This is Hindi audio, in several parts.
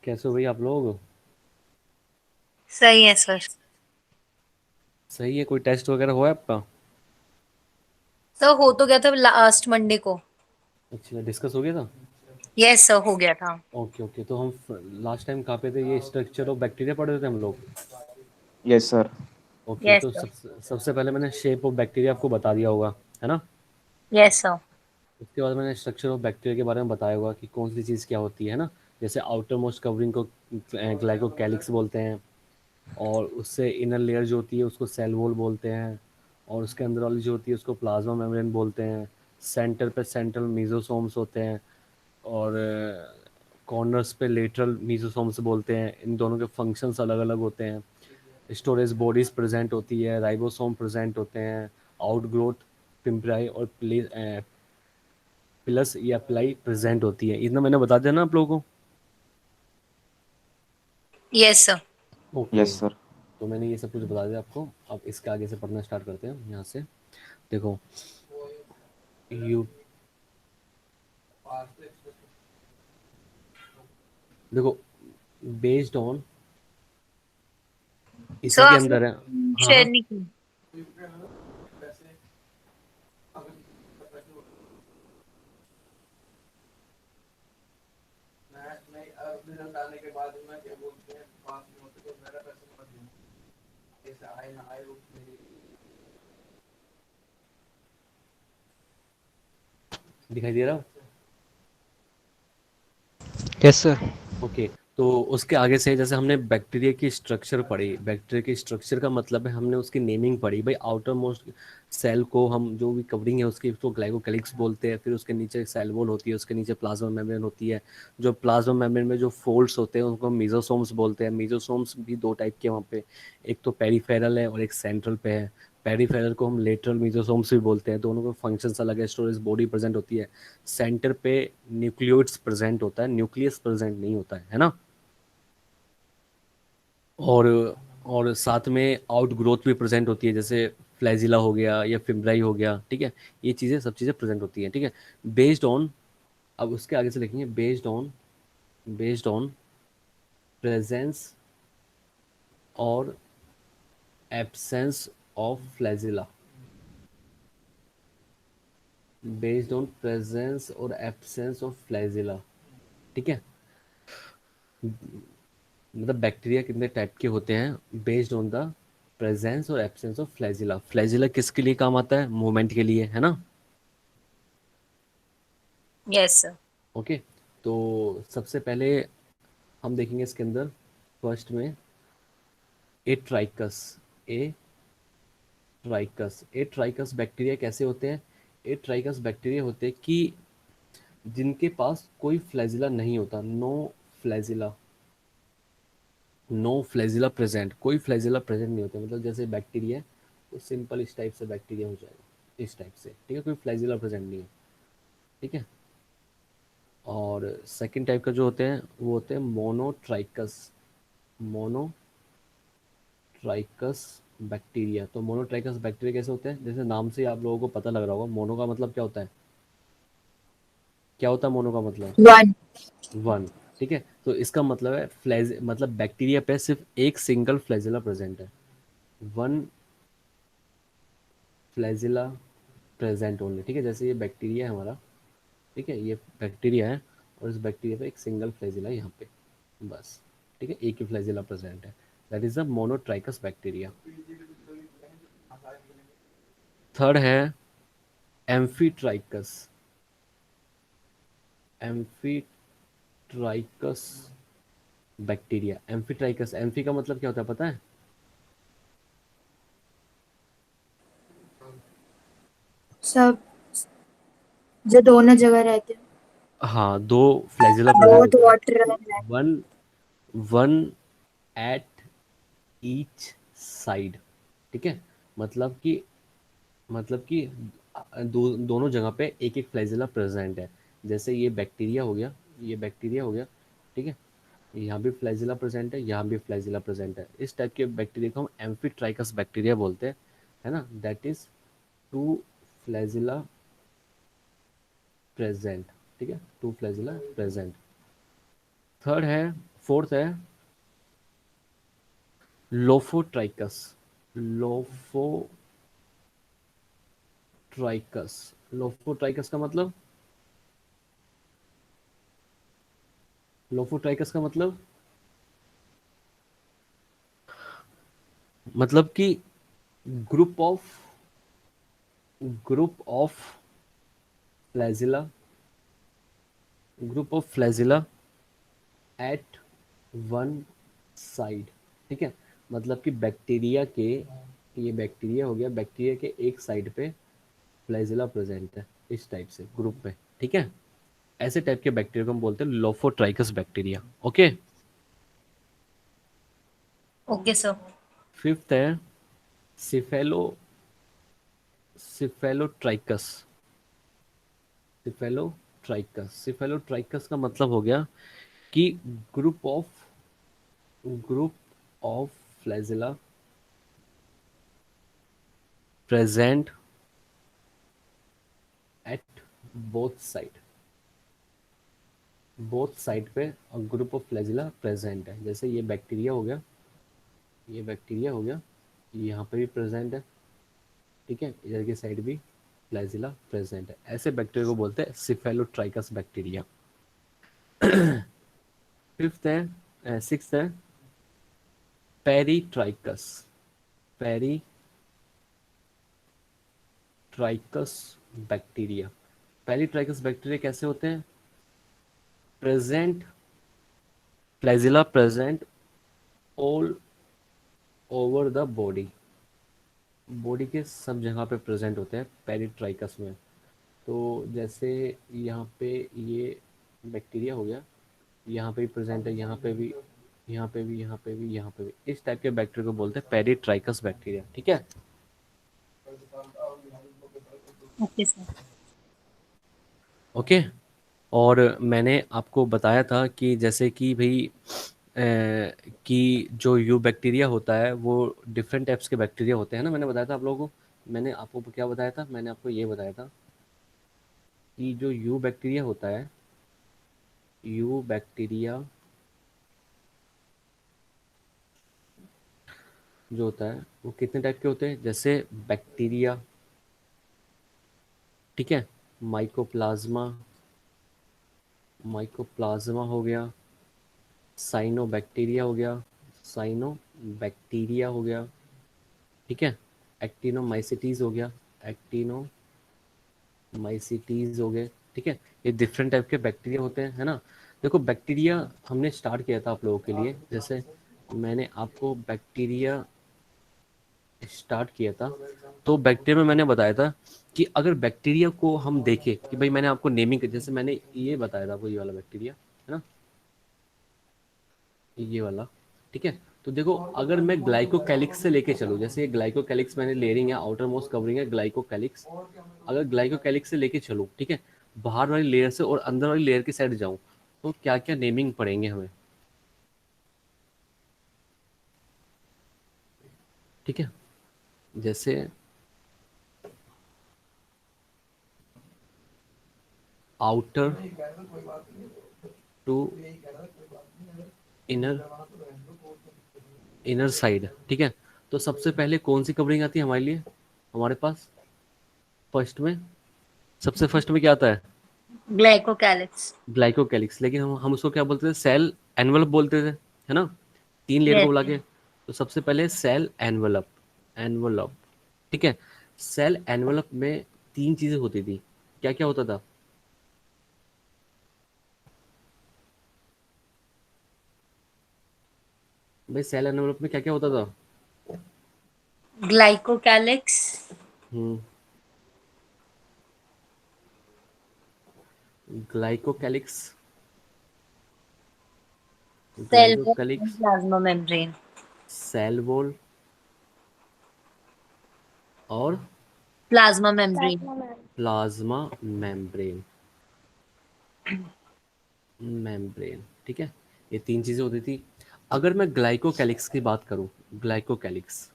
कैसे हो भाई आप लोग? सही है सर। सही है। कोई टेस्ट वगैरह हुआ है आपका? सर हो तो गया था लास्ट मंडे को। अच्छा, डिस्कस हो गया था। यस सर, हो गया था। ओके ओके, तो हम लास्ट टाइम कहाँ पे थे? ये स्ट्रक्चर ऑफ बैक्टीरिया पढ़ रहे थे हम लोग। Yes sir. ओके, यस तो सर। सबसे पहले मैंने शेप ऑफ बैक्टीरिया आपको बता दिया होगा, है ना। Yes sir. उसके बाद मैंने स्ट्रक्चर ऑफ बैक्टीरिया के बारे में बताया होगा कि कौन सी चीज़ क्या होती है ना। जैसे आउटर मोस्ट कवरिंग को ग्लाइकोकैलिक्स बोलते हैं, और उससे इनर लेयर जो होती है उसको सेल वॉल बोलते हैं, और उसके अंदर वाली जो होती है उसको प्लाज्मा मेम्ब्रेन बोलते हैं। सेंटर पे सेंट्रल मीजोसोम्स होते हैं, और कॉर्नर्स पे लेटरल मीजोसोम्स बोलते हैं। इन दोनों के फंक्शंस अलग अलग होते हैं। स्टोरेज बॉडीज प्रेजेंट होती है, राइबोसोम प्रेजेंट होते हैं, आउटग्रोथ पिम्पराई और प्लस या प्लाई प्रेजेंट होती है। इतना मैंने बता दिया ना आप लोगों यस सर। को। Okay, yes sir. तो मैंने ये सब कुछ बता दिया आपको। अब इसके आगे से पढ़ना स्टार्ट करते हैं यहाँ से। देखो, यू देखो, बेस्ड ऑन सर इसी के आपने अंदर है। हाँ शेयर हाँ। नहीं की। दिखाई दे रहा? Yes sir. ओके, तो उसके आगे से जैसे हमने बैक्टीरिया की स्ट्रक्चर पढ़ी। बैक्टीरिया की स्ट्रक्चर का मतलब है हमने उसकी नेमिंग पढ़ी भाई। आउटर मोस्ट सेल को हम जो भी कवरिंग है उसकी, उसको ग्लाइकोकैलिक्स बोलते हैं। फिर उसके नीचे एक सेल वॉल होती है, उसके नीचे प्लाज्मा मेम्ब्रेन होती है। जो प्लाज्मा मेम्ब्रेन में जो फोल्ड्स होते हैं उनको मीजोसोम्स बोलते हैं। मीजोसोम्स भी दो टाइप के वहाँ पे, एक तो पेरीफेरल है और एक सेंट्रल पे है। पेरीफेरल को हम लेटरल मीजोसोम्स भी बोलते हैं। दोनों के फंक्शंस अलग है। स्टोरेज बॉडी प्रेजेंट होती है। सेंटर पे न्यूक्लियोइड्स प्रेजेंट होता है, न्यूक्लियस प्रेजेंट नहीं होता है ना। और साथ में आउट ग्रोथ भी प्रेजेंट होती है, जैसे फ्लैजिला हो गया या फिम्ब्राई हो गया, ठीक है। ये चीज़ें सब चीज़ें प्रेजेंट होती हैं, ठीक है। बेस्ड ऑन, अब उसके आगे से लिखेंगे बेस्ड ऑन प्रेजेंस और absence of flagella. Based on presence और एब्सेंस ऑफ फ्लैजिला, ठीक है। मतलब बैक्टीरिया कितने टाइप के होते हैं बेस्ड ऑन द प्रेजेंस और एब्सेंस ऑफ फ्लैजिला। फ्लैजिला किसके लिए काम आता है? मूवमेंट के लिए, है ना। Yes sir. ओके, तो सबसे पहले हम देखेंगे इसके अंदर फर्स्ट में ए ट्राइकस। ए ए ट्राइकस बैक्टीरिया कैसे होते हैं? ए ट्राइकस बैक्टीरिया होते हैं कि जिनके पास कोई फ्लैजिला नहीं होता। फ्लैजिला नो फ्लैजिला प्रेजेंट, कोई फ्लैजिला प्रेजेंट नहीं होता। मतलब जैसे बैक्टीरिया है तो सिंपल इस टाइप से बैक्टीरिया हो जाएगा, इस टाइप से, ठीक है। कोई फ्लैजिला प्रेजेंट नहीं है, ठीक है। और सेकंड टाइप का जो होते हैं वो होते हैं मोनोट्राइकस। Monotrichous bacteria. तो मोनोट्राइकस बैक्टीरिया कैसे होते हैं? जैसे नाम से आप लोगों को पता लग रहा होगा, मोनो का मतलब क्या होता है? क्या होता है मोनो का मतलब? वन। वन, ठीक है। तो इसका मतलब है फ्लैज मतलब बैक्टीरिया पे सिर्फ एक सिंगल फ्लैजिला प्रेजेंट है। वन फ्लैजिला प्रेजेंट ओनली, ठीक है। जैसे ये बैक्टीरिया है हमारा, ठीक है, ये बैक्टीरिया है, और इस बैक्टीरिया पे एक सिंगल फ्लैजिला है यहाँ पे, बस, ठीक है। एक ही फ्लैजिला प्रेजेंट है। That is the monotrichous bacteria. Third है amphitrichous. Amphitrichous bacteria. Amphitrichous, amphi का मतलब क्या होता है पता है? सब जो दोनों जगह रहते हैं। हाँ, दो फ्लैजिला प्रेजेंट बहुत होते हैं। वाटर है। One one at each side, ठीक है। मतलब कि दोनों जगह पे एक एक फ्लैजिला प्रेजेंट है। जैसे ये बैक्टीरिया हो गया, ये बैक्टीरिया हो गया, ठीक है। यहाँ भी फ्लैजिला प्रेजेंट है, यहाँ भी फ्लैजिला प्रेजेंट है। इस टाइप के बैक्टीरिया को हम एम्फीट्राइकस बैक्टीरिया बोलते हैं, है ना। That is two flagella present, ठीक है, टू फ्लैजिला प्रेजेंट। थर्ड है फोर्थ है लोफोट्राइकस। लोफोट्राइकस। लोफोट्राइकस का मतलब, लोफोट्राइकस का मतलब कि group of group of flagella, group of flagella at one side. ठीक है, मतलब कि बैक्टीरिया के, ये बैक्टीरिया हो गया, बैक्टीरिया के एक साइड पे फ्लैजिला प्रेजेंट है इस टाइप से ग्रुप में। ठीक है, ऐसे टाइप के बैक्टीरिया को हम बोलते हैं lophotrichous bacteria. Okay. Okay sir. Fifth है सिफेलो सिफेलोट्राइकस। सिफेलोट्राइकस का मतलब हो गया कि group of group of flagella present at both side. Both side पे ग्रुप ऑफ फ्लैजिला प्रेजेंट है। जैसे ये बैक्टीरिया हो गया, ये बैक्टीरिया हो गया, यहाँ पे भी प्रेजेंट है। ठीक है, इधर की साइड भी फ्लैजिला प्रेजेंट है। ऐसे बैक्टीरिया को बोलते हैं सिफेलोट्राइकस बैक्टीरिया। फिफ्थ है, सिक्स्थ है peritrichous. Peritrichous bacteria. Peritrichous bacteria कैसे होते हैं? Present flagella present all over the body, body के सब जगह पे प्रेजेंट होते हैं पेरीट्राइकस में। तो जैसे यहाँ पे ये बैक्टीरिया हो गया, यहाँ पे भी प्रेजेंट है, यहाँ पे भी, यहाँ पे भी, यहाँ पे भी, यहाँ पे भी। इस टाइप के बैक्टीरिया को बोलते हैं पेरीट्राइकस बैक्टीरिया। ठीक है। Okay sir. ओके। और मैंने आपको बताया था कि जैसे कि भाई कि जो यू बैक्टीरिया होता है वो डिफरेंट टाइप्स के बैक्टीरिया होते हैं ना, मैंने बताया था आप लोगों को। मैंने आपको क्या बताया था? मैंने आपको ये बताया था कि जो यू बैक्टीरिया होता है, यू बैक्टीरिया जो होता है वो कितने टाइप के होते हैं? जैसे बैक्टीरिया, ठीक है, माइकोप्लाज्मा, माइकोप्लाज्मा हो गया, साइनोबैक्टीरिया हो गया, साइनोबैक्टीरिया हो गया, ठीक है, एक्टिनोमाइसिटीज हो गया, एक्टिनोमाइसिटीज हो गए। ठीक है, ये डिफरेंट टाइप के बैक्टीरिया होते हैं, है ना। देखो बैक्टीरिया हमने स्टार्ट किया था आप लोगों के लिए, जैसे मैंने आपको बैक्टीरिया स्टार्ट किया था, तो बैक्टीरिया में मैंने बताया था कि अगर बैक्टीरिया को हम देखें कि भाई, मैंने आपको नेमिंग, जैसे मैंने ये बताया था आपको, ये वाला बैक्टीरिया है ना, ये वाला। ठीक है, तो देखो अगर मैं ग्लाइकोकैलिक्स से लेके चलूँ, जैसे ये ग्लाइकोकैलिक्स मैंने लेयरिंग है, आउटर मोस्ट कवरिंग है ग्लाइकोकैलिक्स। अगर ग्लाइकोकैलिक्स से लेके चलूँ, ठीक है, बाहर वाली लेयर से और अंदर वाली लेयर की साइड जाऊँ, तो क्या क्या नेमिंग पड़ेंगे हमें? ठीक है, जैसे outer to inner, inner side. ठीक है, तो सबसे पहले कौन सी कवरिंग आती है हमारे लिए, हमारे पास फर्स्ट में, सबसे फर्स्ट में क्या आता है? ग्लाइकोकैलिक्स। ग्लाइकोकैलिक्स। लेकिन हम उसको क्या बोलते थे? सेल एनवलप बोलते थे, है ना, तीन लेयर को यस। बुला के। तो सबसे पहले सेल एनवलप, एनवलप। ठीक है, सेल एनवलप में तीन चीजें होती थी। क्या क्या होता था? भाई सेल एनवलप में क्या क्या होता था? Glycocalyx, hmm, glycocalyx, cell wall and glycocalyx, plasma membrane. Cell wall और plasma membrane. Plasma membrane, membrane. ठीक है, ये तीन चीजें होती थी। अगर मैं ग्लाइकोकैलिक्स की बात करूं, ग्लाइकोकैलिक्स,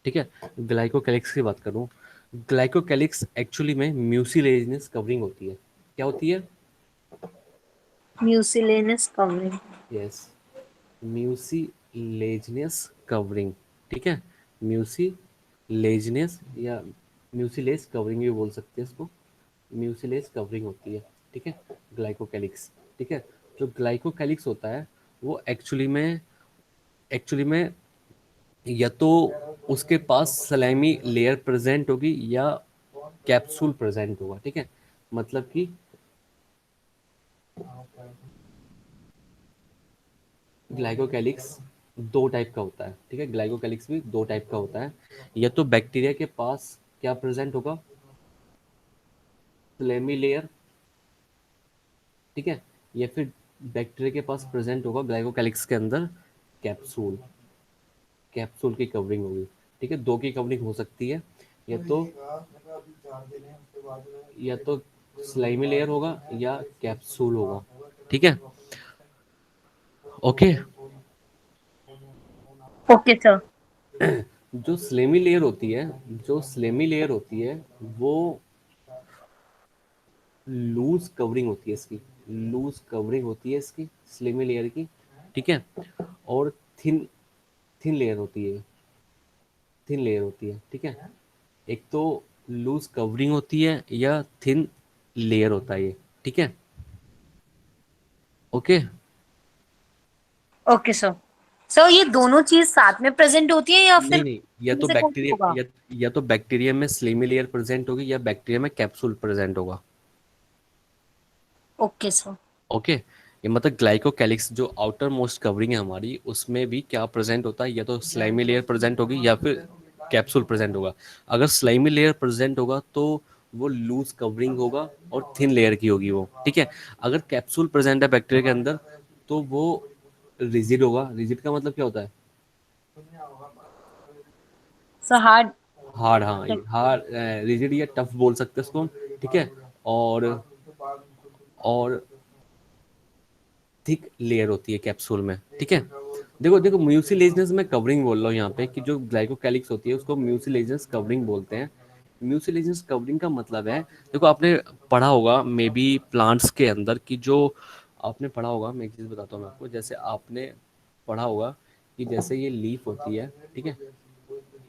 ठीक है, ग्लाइकोकैलिक्स की बात करूं, ग्लाइकोकैलिक्स एक्चुअली में म्यूसिलेजिनस कवरिंग होती है। क्या होती है? Mucilaginous covering. Yes, mucilaginous covering. ठीक है, म्यूसिलेजनेस या म्यूसिलेज कवरिंग भी बोल सकते हैं इसको। म्यूसिलेज कवरिंग होती है, ठीक है, ग्लाइकोकैलिक्स। ठीक है, जो ग्लाइकोकैलिक्स होता है वो एक्चुअली में या तो उसके पास सलाइमी लेयर प्रेजेंट होगी या कैप्सूल प्रेजेंट होगा। ठीक है, मतलब कि ग्लाइकोकैलिक्स दो टाइप का होता है। ठीक है, ग्लाइकोकैलिक्स भी दो टाइप का होता है। या तो बैक्टीरिया के पास क्या प्रेजेंट होगा, सलाइमी लेयर। ठीक है, या फिर बैक्टीरिया के पास प्रेजेंट होगा ग्लाइकोकैलिक्स के अंदर कैप्सूल, कैप्सूल की कवरिंग होगी। ठीक है, दो की कवरिंग हो सकती है, या तो या तो स्लाइमी लेयर होगा या कैप्सूल होगा। ठीक है, ओके। Okay sir. जो स्लेमी लेयर होती है, जो स्लेमी लेयर होती है वो लूज कवरिंग होती है इसकी, लूज कवरिंग होती है इसकी स्लेमी लेयर की। ठीक है, और थिन थिन लेयर होती है, थिन लेयर होती है। ठीक है, एक तो लूज कवरिंग होती है या थिन लेयर होता है ये। ठीक है, ओके। Okay sir. सर ये दोनों चीज साथ में प्रेजेंट होती है या नहीं फिर नहीं, या तो से कौन सा बैक्टीरिया होगा? या तो बैक्टीरिया में स्लेमी लेयर प्रेजेंट होगी या बैक्टीरिया में कैप्सूल प्रेजेंट होगा। Okay sir. ओके, ये मतलब ग्लाइकोकैलिक्स जो आउटर मोस्ट कवरिंग है हमारी, उसमें भी क्या प्रेजेंट होता है, या तो स्लाइमी लेयर प्रेजेंट होगी या फिर कैप्सूल प्रेजेंट होगा। अगर स्लाइमी लेयर प्रेजेंट होगा तो वो लूज कवरिंग होगा और थिन लेयर की होगी वो। ठीक है, अगर कैप्सूल प्रेजेंट है बैक्टीरिया के अंदर तो वो रिजिड होगा। रिजिड का मतलब क्या होता है, सर हार्ड। हार्ड। हाँ, हार्ड, रिजिड या टफ बोल सकते हैं इसको हम। ठीक है, और और थिक लेयर होती है कैप्सूल में। ठीक है, देखो देखो, म्यूसिलेजनेस में कवरिंग बोल रहा हूँ यहाँ पे, कि जो ग्लाइकोकैलिक्स होती है उसको म्यूसिलेजनेस कवरिंग बोलते हैं। म्यूसिलेजनेस कवरिंग का मतलब है, देखो आपने पढ़ा होगा मे बी प्लांट्स के अंदर की जो, आपने पढ़ा होगा, मैं एक चीज़ बताता हूँ मैं आपको, जैसे आपने पढ़ा होगा कि जैसे ये लीफ होती है। ठीक है,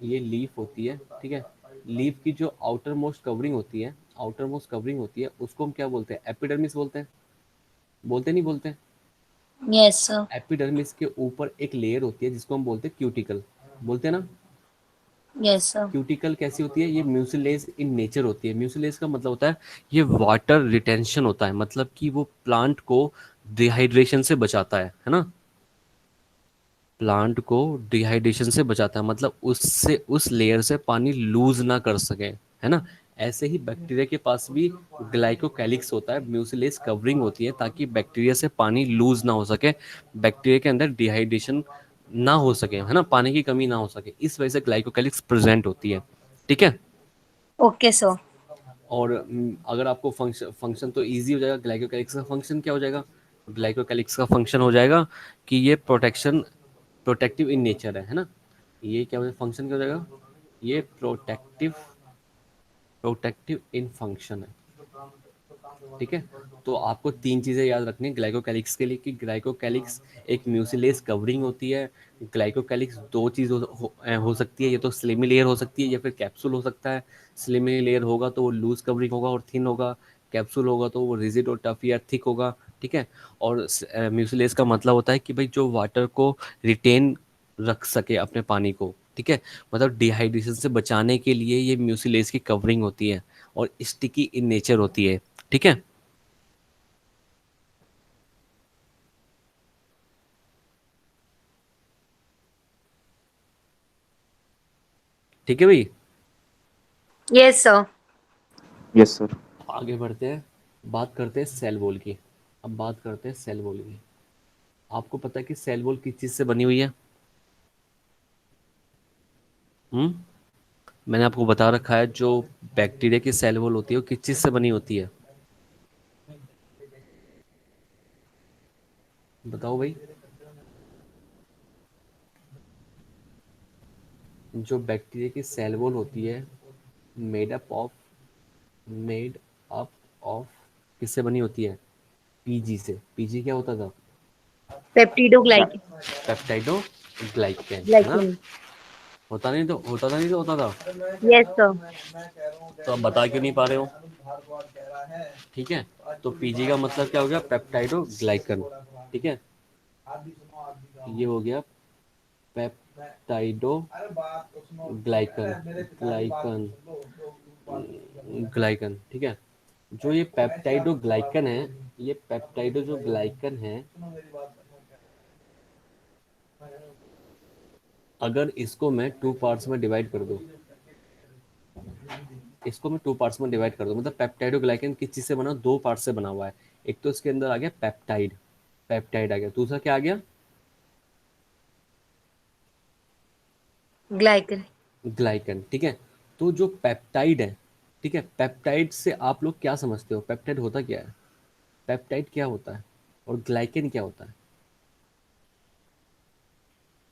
ये लीफ होती है। ठीक है, लीफ की जो आउटर मोस्ट कवरिंग होती है, आउटर मोस्ट कवरिंग होती है उसको हम क्या बोलते हैं, एपिडर्मिस बोलते हैं। बोलते नहीं बोलते? Yes sir. एपिडर्मिस के ऊपर एक लेयर होती है जिसको हम बोलते हैं क्यूटिकल। बोलते हैं ना? Yes sir. क्यूटिकल कैसी होती है, ये म्यूसिलेज इन नेचर होती है। म्यूसिलेज का मतलब होता है ये वाटर रिटेंशन होता है, मतलब कि वो प्लांट को डिहाइड्रेशन से बचाता है ना, प्लांट को डिहाइड्रेशन से बचाता है, मतलब उससे, उस लेयर से पानी लूज ना कर सके, है ना। ऐसे ही बैक्टीरिया के पास भी ग्लाइकोकैलिक्स होता है, म्यूसिलेज कवरिंग होती है ताकि बैक्टीरिया से पानी लूज ना हो सके, बैक्टीरिया के अंदर डिहाइड्रेशन ना हो सके, है ना, पानी की कमी ना हो सके, इस वजह से ग्लाइकोकैलिक्स प्रेजेंट होती है। ठीक है, ओके सर। और अगर आपको फंक्शन तो इजी हो जाएगा। ग्लाइकोकैलिक्स का फंक्शन क्या हो जाएगा, ग्लाइकोकैलिक्स का फंक्शन हो जाएगा कि ये प्रोटेक्टिव इन नेचर है ना। ये क्या हो, फंक्शन क्या हो जाएगा, ये प्रोटेक्टिव इन फंक्शन है। ठीक है, तो आपको तीन चीजें याद रखनी है ग्लाइकोकैलिक्स के लिए, कि ग्लाइकोकैलिक्स एक म्यूसिलेज कवरिंग होती है। ग्लाइकोकैलिक्स दो चीज हो सकती है, या तो स्लिमी लेयर हो सकती है या फिर कैप्सूल हो सकता है। स्लिमी लेयर होगा तो वो लूज कवरिंग होगा और थिन होगा, कैप्सूल होगा तो वो रिजिड और टफ या थिक होगा। ठीक है, और म्यूसिलेज का मतलब होता है कि भाई जो वाटर को रिटेन रख सके अपने पानी को। ठीक है, मतलब डिहाइड्रेशन से बचाने के लिए ये म्यूसिलेज की कवरिंग होती है और स्टिकी इन नेचर होती है। ठीक है, ठीक है भाई, यस सर। Yes, sir. आगे बढ़ते हैं, बात करते हैं सेल वॉल की। अब बात करते हैं सेल वॉल की। आपको पता है कि सेल वॉल किस चीज़ से बनी हुई है? हम्म, मैंने आपको बता रखा है, जो बैक्टीरिया की सेल वॉल होती है वो किस चीज़ से बनी होती है, बताओ भाई। जो बैक्टीरिया की सेल वॉल होती है, made up of made up of किससे बनी होती है? पीजी से, पीजी क्या होता था? पेप्टिडोग्लाइकन। पेप्टाइडो ग्लाइकन, है ना? ग्लाइकन। होता नहीं तो होता था, नहीं तो होता था। Yes sir. तो आप बता क्यों नहीं पा रहे हो? ठीक है, तो पीजी का मतलब क्या हो गया? पेप्टाइडो ग्लाइकन। ठीक है, ये हो गया पेप्टाइडो ग्लाइकन, ग्लाइकन। ठीक है, जो ये पेप्टाइडो ग्लाइकन है, ये पेप्टाइडो जो ग्लाइकन है, अगर इसको मैं टू पार्ट्स में डिवाइड कर दूं, इसको मैं टू पार्ट्स में डिवाइड कर दूं, मतलब पेप्टाइडो ग्लाइकन किस चीज से बना? दो पार्ट से बना हुआ है। एक तो इसके अंदर आ गया पेप्टाइड, पेप्टाइड आ गया, दूसरा क्या आ गया? ग्लाइकन। ग्लाइकन। ठीक है, तो जो पेप्टाइड है, ठीक है, पेप्टाइड से आप लोग क्या समझते हो? पेप्टाइड होता क्या है? पेप्टाइड क्या होता है और ग्लाइकन क्या होता है?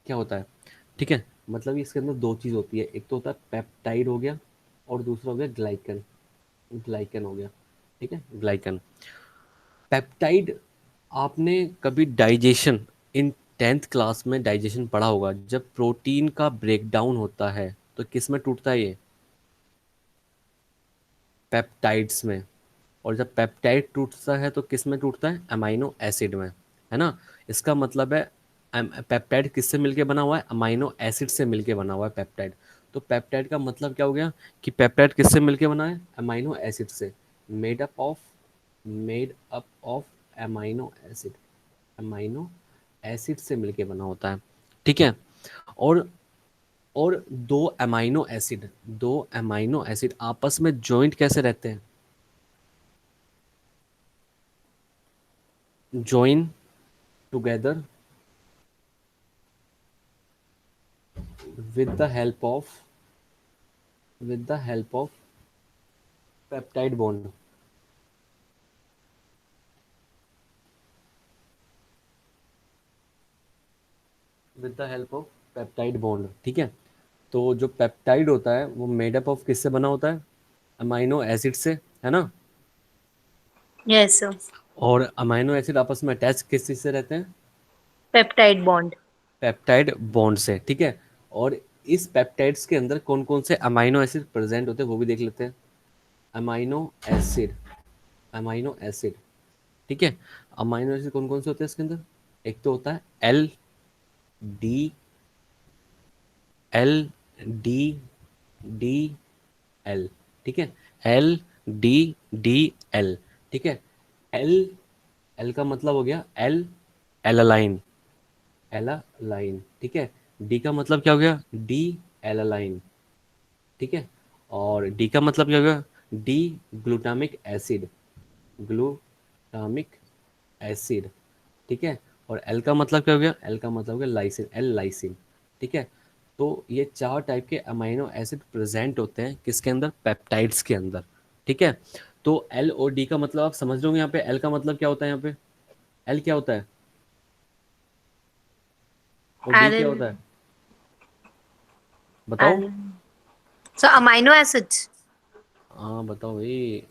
क्या होता है? ठीक है, मतलब इसके अंदर दो चीज होती है, एक तो होता है पेप्टाइड हो गया, और दूसरा हो गया ग्लाइकन। ग्लाइकन हो गया, ठीक है, ग्लाइकन। पेप्टाइड, आपने कभी डाइजेशन इन 10th क्लास में डाइजेशन पढ़ा होगा, जब प्रोटीन का ब्रेकडाउन होता है तो किस में टूटता है? ये पेप्टाइड्स में। और जब पेप्टाइड टूटता है तो किस में टूटता है? अमाइनो एसिड में, है ना? इसका मतलब है पेप्टाइड किससे मिलके बना हुआ है? अमाइनो एसिड से मिलके बना हुआ है पेप्टाइड। तो पेप्टाइड का मतलब क्या हो गया कि पेप्टाइड किससे मिलके बना है? अमाइनो एसिड से। Made up of amino acid, amino acid से मिलके बना होता है। ठीक है, और दो अमाइनो एसिड आपस में जॉइंट कैसे रहते हैं? join together with the help of peptide bond, with the help of peptide bond। ठीक है, तो जो पेप्टाइड होता है वो मेडअप ऑफ किससे बना होता है? अमाइनो एसिड से, है ना? Yes sir. और अमाइनो एसिड आपस में अटैच किस चीज से रहते हैं? Peptide bond. पेप्टाइड बॉन्ड से। ठीक है, और इस पेप्टाइड्स के अंदर कौन कौन से अमाइनो एसिड प्रेजेंट होते हैं वो भी देख लेते हैं। अमाइनो एसिड, अमाइनो एसिड, ठीक है, अमाइनो एसिड कौन कौन से होते हैं इसके अंदर? एक तो होता है L D, L D D L. ठीक है, एल डी डी एल। ठीक है, एल, एल का मतलब हो गया एल, एलालाइन, एलालाइन। ठीक है, डी का मतलब क्या हो गया? डी एलालाइन। ठीक है, और डी का मतलब क्या हो गया? D glutamic acid, glutamic acid. ठीक है, और एल का मतलब क्या हो गया? एल का मतलब हो गया लाइसिन, एल लाइसिन। ठीक है, तो ये चार टाइप के अमाइनो एसिड प्रेजेंट होते हैं किसके अंदर? पेप्टाइड्स के अंदर। ठीक है, तो एल और डी का मतलब आप समझ रहे होंगे। यहाँ पे एल का मतलब क्या होता है? यहाँ पे एल क्या होता है और डी क्या एलन। होता है? बताओ। एलन। सो अमाइनो एसिड्स। हाँ बताओ भाई,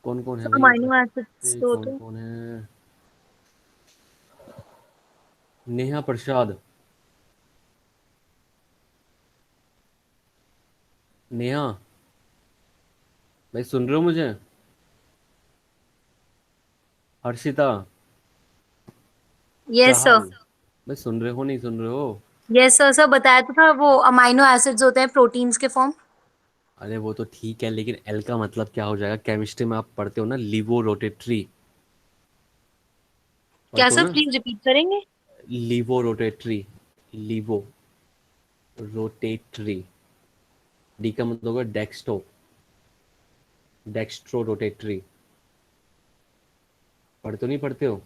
कौन कौन है सो भाई अमाइनो एसिड्स ये तो कौन होते हैं। कौन है? नेहा प्रसाद, नेहा, भाई सुन रहे हो मुझे? Harshita, yes sir. चाहल, भाई सुन रहे हो नहीं सुन रहे हो? Yes sir. सर बताया तो था, वो अमाइनो एसिड्स होते हैं प्रोटीन्स के फॉर्म। अरे वो तो ठीक है, लेकिन एल का मतलब क्या हो जाएगा? केमिस्ट्री में आप पढ़ते हो ना, लिवो रोटेटरी, क्या पढ़ते हो सर, ना? प्लीज रिपीट करेंगे? लिवो रोटेटरी, लिवो रोटेटरी। डी का मतलब होगा डेक्स्टो, डेक्स्ट्रो रोटेटरी। पढ़ते हो नहीं पढ़ते हो?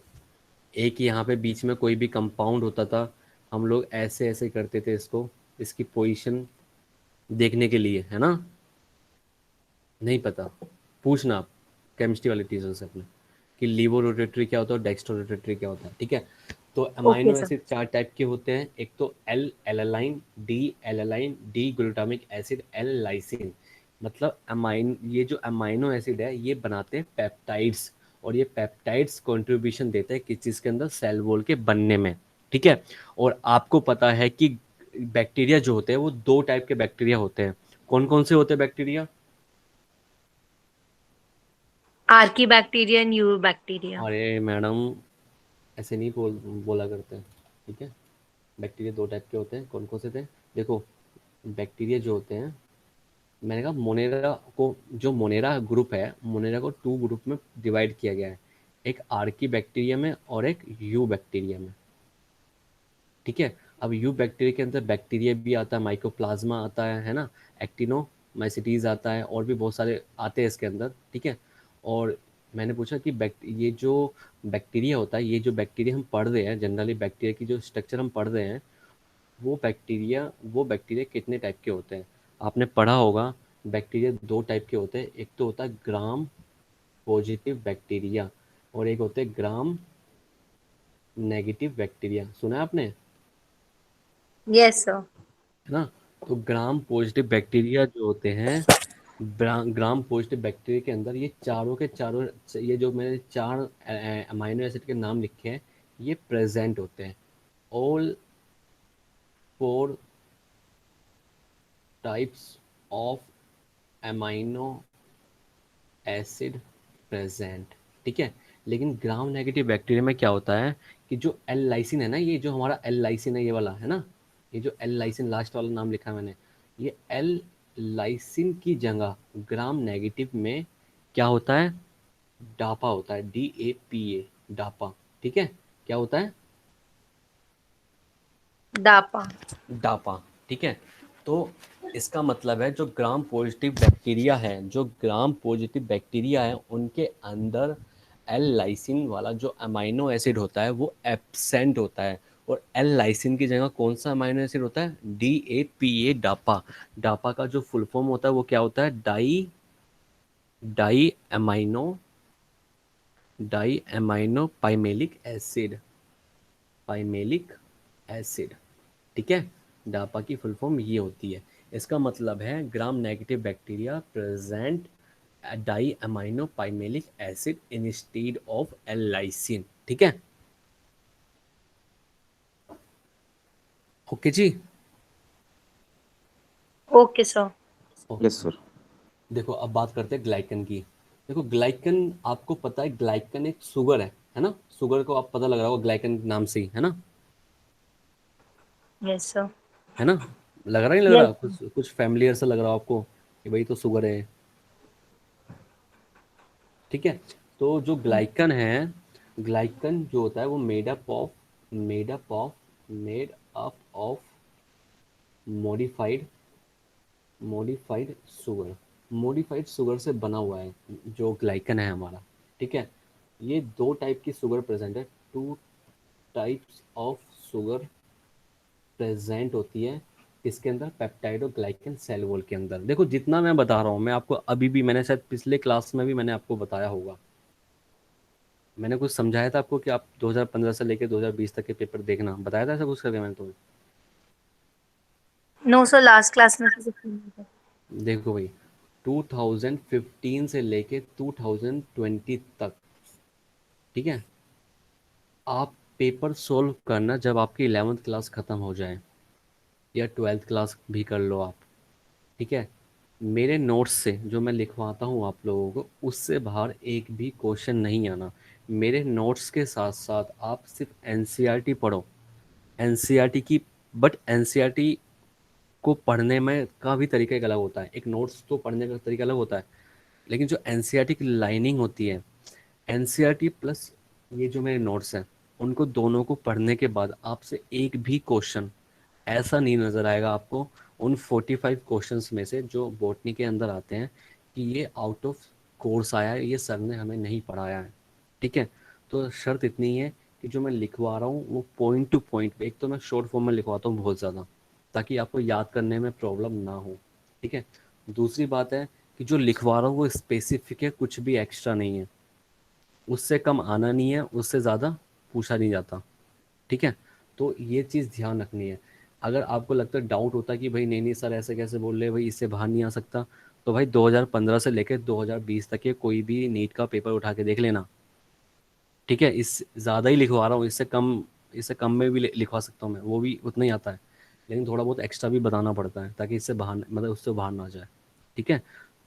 एक यहाँ पे बीच में कोई भी कंपाउंड होता था, हम लोग ऐसे ऐसे करते थे इसको, इसकी पोजीशन देखने के लिए, है ना? नहीं पता? पूछना आप केमिस्ट्री वाले टीचर से अपने कि लीवो रोटेटरी क्या होता है और डेक्स्ट्रो रोटेटरी क्या होता है। ठीक है, तो ओके अमाइनो सर। एसिड चार टाइप के होते हैं। एक तो L alanine, D alanine, D glutamic acid, L lysine. मतलब अमाइन, ये जो अमाइनो एसिड है ये बनाते हैं पेप्टाइड्स, और ये पेप्टाइड्स कंट्रीब्यूशन देते हैं किस चीज़ के अंदर, सेल वॉल के बनने में। ठीक है। और आपको पता है कि बैक्टीरिया जो होते हैं वो दो टाइप के बैक्टीरिया होते हैं। कौन कौन से होते हैं bacteria? Archie bacteria, new bacteria. अरे मैडम, ऐसे नहीं बोला करते हैं। ठीक है। बैक्टीरिया दो टाइप के होते हैं, कौन कौन से थे? देखो, बैक्टीरिया जो होते हैं, मैंने कहा मोनेरा को, जो मोनेरा ग्रुप है, मोनेरा को टू ग्रुप में डिवाइड किया गया है, एक आर्की बैक्टीरिया में और एक यू बैक्टीरिया में। ठीक है। अब यू बैक्टीरिया के अंदर बैक्टीरिया भी आता है, माइकोप्लाज्मा आता है ना, एक्टिनोमाइसिटीज आता है, और भी बहुत सारे आते हैं इसके अंदर। ठीक है। और मैंने पूछा कि ये जो बैक्टीरिया होता है, ये जो बैक्टीरिया हम पढ़ रहे हैं, जनरली बैक्टीरिया की जो स्ट्रक्चर हम पढ़ रहे हैं, वो बैक्टीरिया कितने टाइप के होते हैं? आपने पढ़ा होगा, बैक्टीरिया दो टाइप के होते हैं, एक तो होता है ग्राम पॉजिटिव बैक्टीरिया और एक होते हैं ग्राम नेगेटिव बैक्टीरिया। सुना है आपने? Yes sir. है ना? तो ग्राम पॉजिटिव बैक्टीरिया जो होते हैं, ग्राम पॉजिटिव बैक्टीरिया के अंदर ये चारों के चारों, ये जो मैंने चार अमाइनो एसिड के नाम लिखे हैं, ये प्रेजेंट होते हैं। All four types of amino acid present. ठीक है। लेकिन ग्राम नेगेटिव बैक्टीरिया में क्या होता है कि जो एल लाइसिन है ना, ये जो हमारा एल लाइसिन है, ये वाला है ना, ये जो एल लाइसिन लास्ट वाला नाम लिखा है मैंने, ये एल लाइसिन की जगह ग्राम नेगेटिव में क्या होता है? डापा होता है, DAPA, डापा। ठीक है। क्या होता है? डापा। डापा। ठीक है। तो इसका मतलब है, जो ग्राम पॉजिटिव बैक्टीरिया है, जो ग्राम पॉजिटिव बैक्टीरिया है, उनके अंदर एल लाइसिन वाला जो अमाइनो एसिड होता है वो एब्सेंट होता है। और एल लाइसिन की जगह कौन सा अमाइनो एसिड होता है? DAPA, डापा। डापा का जो फुल फॉर्म होता है वो क्या होता है? Di amino di amino pimelic acid, pimelic acid. ठीक है। डापा की फुल फॉर्म ये होती है। इसका मतलब है gram negative bacteria present die amino pimelic acid instead of L lysine. ठीक है। ओके जी। Okay sir. Okay. Yes, sir. देखो, अब बात करते हैं ग्लाइकन की। देखो, ग्लाइकन आपको पता है, ग्लाइकन एक शुगर है ना? शुगर को आप पता लग रहा होगा ग्लाइकन नाम से ही, है ना? Yes sir. है ना? लग रहा नहीं लग यस। रहा? कुछ कुछ फैमिलियर सा लग रहा हो आपको कि भाई तो शुगर है। ठीक है। तो जो ग्लाइकन है, ग्लाइकन जो होता है वो made up of modified modified sugar, modified sugar से बना हुआ है जो ग्लाइकन है हमारा। ठीक है। ये दो टाइप की शुगर प्रेजेंट है, two types of sugar present होती है इसके अंदर, पेप्टाइड और ग्लाइकन सेल वॉल के अंदर। देखो, जितना मैं बता रहा हूँ, मैं आपको अभी भी, मैंने शायद पिछले क्लास में भी मैंने आपको बताया होगा, मैंने कुछ समझाया था आपको कि आप 2015 से लेकर 2020 तक के पेपर देखना, बताया था ऐसा कुछ करके मैंने तुम्हें? नो सर, लास्ट क्लास में से कुछ नहीं था। देखो भाई, 2015 से लेके 2020 तक, ठीक है, आप पेपर सोल्व करना जब आपकी 11th क्लास ख़त्म हो जाए, या 12th क्लास भी कर लो आप। ठीक है। मेरे नोट्स से जो मैं लिखवाता हूँ आप लोगों को, उससे बाहर एक भी क्वेश्चन नहीं आना। मेरे नोट्स के साथ साथ आप सिर्फ एनसीईआरटी पढ़ो, एनसीईआरटी की। बट एनसीईआरटी को पढ़ने में का भी तरीका एक अलग होता है, एक नोट्स तो पढ़ने का तरीका अलग होता है, लेकिन जो एनसीईआरटी की लाइनिंग होती है, एनसीईआरटी प्लस ये जो मेरे नोट्स हैं, उनको दोनों को पढ़ने के बाद आपसे एक भी क्वेश्चन ऐसा नहीं नज़र आएगा आपको उन 45 क्वेश्चंस में से जो बॉटनी के अंदर आते हैं कि ये आउट ऑफ कोर्स आया है, ये सर ने हमें नहीं पढ़ाया है। ठीक है। तो शर्त इतनी है कि जो मैं लिखवा रहा हूँ वो पॉइंट टू पॉइंट, एक तो मैं शॉर्ट फॉर्म में लिखवाता हूँ बहुत ज़्यादा, ताकि आपको याद करने में प्रॉब्लम ना हो। ठीक है। दूसरी बात है कि जो लिखवा रहा हूँ वो स्पेसिफिक है, कुछ भी एक्स्ट्रा नहीं है, उससे कम आना नहीं है, उससे ज़्यादा पूछा नहीं जाता। ठीक है। तो ये चीज़ ध्यान रखनी है। अगर आपको लगता है, डाउट होता है कि भाई नहीं नहीं सर ऐसे कैसे बोल रहे हैं भाई, इससे बाहर नहीं आ सकता, तो भाई 2015 से लेकर 2020 तक के कोई भी नीट का पेपर उठा के देख लेना, ठीक है, इस ज़्यादा ही लिखवा रहा हूँ, इससे कम में भी लिखवा सकता हूँ मैं, वो भी उतना ही आता है, लेकिन थोड़ा बहुत एक्स्ट्रा भी बताना पड़ता है ताकि इससे बाहर मतलब उससे बाहर ना जाए। ठीक है,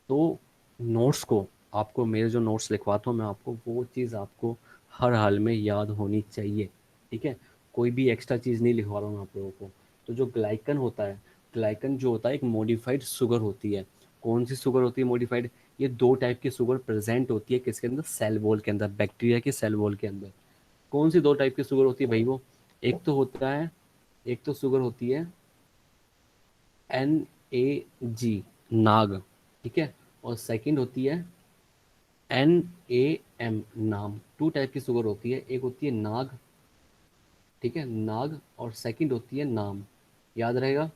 तो नोट्स को, आपको मेरे जो नोट्स लिखवाता हूँ मैं आपको, वो चीज़ आपको हर हाल में याद होनी चाहिए। ठीक है, कोई भी एक्स्ट्रा चीज़ नहीं लिखवा रहा हूँ मैं आप लोगों को। तो जो ग्लाइकन होता है, ग्लाइकन जो होता है एक मॉडिफाइड शुगर होती है। कौन सी शुगर होती है मॉडिफाइड? ये दो टाइप की शुगर प्रेजेंट होती है किसके अंदर? सेल वॉल के अंदर, बैक्टीरिया के सेल वॉल के अंदर। कौन सी दो टाइप की शुगर होती है भाई? वो एक तो होता है, एक तो शुगर होती है NAG, नाग। ठीक है, और सेकंड होती है NAM, नाम। टू टाइप की शुगर होती है, एक होती है नाग, ठीक है, नाग, और सेकंड होती है नाम। याद रहेगा?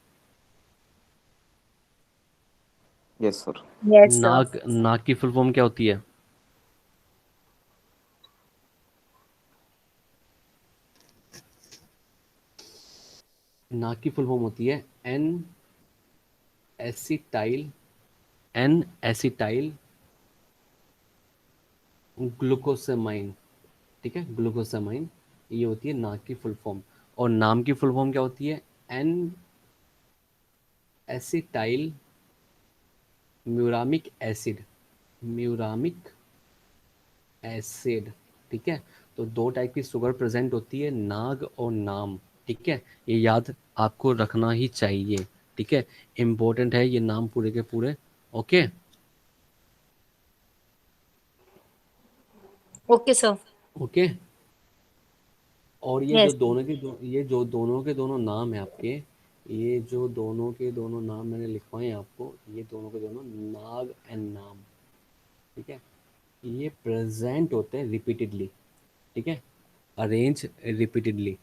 Yes, sir. Yes sir. NAG, NAG की फुल फॉर्म क्या होती है? नाग की फुल फॉर्म होती है एसिटाइल एन एसिटाइल ग्लूकोसामाइन। ठीक है, ग्लूकोसामाइन, ये होती है नाग की फुल फॉर्म। और नाम की फुल फॉर्म क्या होती है? N acetyl muramic acid, muramic acid. ठीक है, तो दो टाइप की शुगर प्रेजेंट होती है, नाग और नाम। ठीक है, ये याद आपको रखना ही चाहिए। ठीक है, इम्पोर्टेंट है ये नाम पूरे के पूरे। ओके। Okay sir. ओके, और ये जो यस। दोनों के दो, ये जो दोनों के दोनों नाम है आपके, ये जो दोनों के दोनों नाम मैंने लिखवाए हैं आपको, ये दोनों के दोनों नाग एंड नाम। ठीक है, ये प्रेजेंट होते हैं रिपीटेडली। ठीक है, अरेंज रिपीटेडली,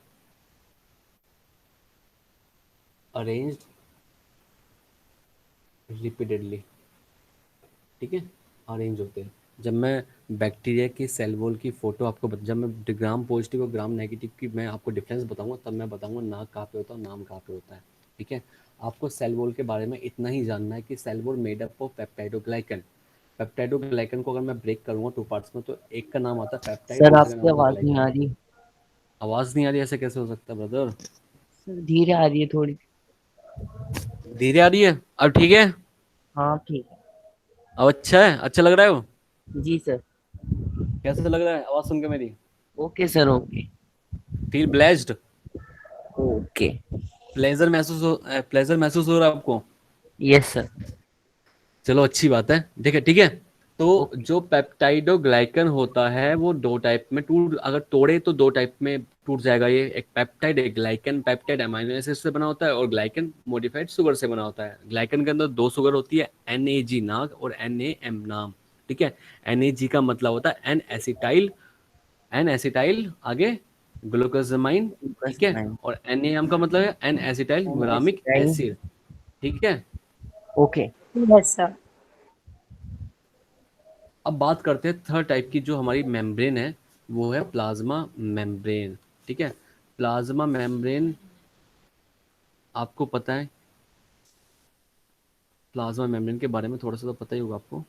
अरेंज्ड रिपीटेडली। ठीक है, अरेंज होते हैं। जब मैं बैक्टीरिया की सेल वॉल की फ़ोटो आपको जब मैं ग्राम पॉजिटिव और ग्राम नेगेटिव की मैं आपको डिफरेंस बताऊंगा, तब मैं बताऊंगा नाक कहाँ पे होता है और नाम कहाँ पे होता है। ठीक है, आपको सेल वॉल के बारे में इतना ही जानना है कि cell wall made up of peptidoglycan. Peptidoglycan को अगर मैं ब्रेक करूंगा टू पार्ट्स में, तो एक का नाम आता है पेप्टाइड, सर दूसरे का नाम आपकी आता है आवाज नहीं ग्लाइकन। आ रही। आवाज़ नहीं आ रही? ऐसे कैसे हो सकता है ब्रदर? सर धीरे आ रही है थोड़ी। धीरे आ रही है? अब ठीक है? हाँ ठीक है। अब अच्छा है? अच्छा लग रहा है वो? जी सर। कैसे लग रहा है आवाज़ सुन के मेरी? Okay sir okay. Feel blessed? Okay. Pleasure महसूस हो रहा है आपको? Yes sir. चलो अच्छी बात है। ठीक है, ठीक है। तो ओके। जो पेप्टाइडोग्लाइकन होता है वो दो टाइप में टूट, अगर तोड़े तो दो टाइप में टूट जाएगा ये। एक पेप्टाइड, एक ग्लाइकन। पेप्टाइड अमाइनो एसिड से बना होता है और ग्लाइकन मॉडिफाइड शुगर से बना होता है। ग्लाइकन के अंदर दो शुगर होती है, NAG नाग और NAM नाम। ठीक है, NAG का मतलब होता है एन एसिटाइल, आगे ग्लूकोसामाइन। बस ठीक है, नाइन। और NAM का मतलब है एन एसिटाइल ग्रामिक टाइम। एसिड। ठीक है, ओके। Yes sir. अब बात करते हैं थर्ड टाइप की जो हमारी मेम्ब्रेन है, वो है प्लाज्मा मेम्ब्रेन। ठीक है, प्लाज्मा मेम्ब्रेन आपको पता है, प्लाज्मा मेम्ब्रेन के बारे में थोड़ा सा तो पता ही होगा आपको।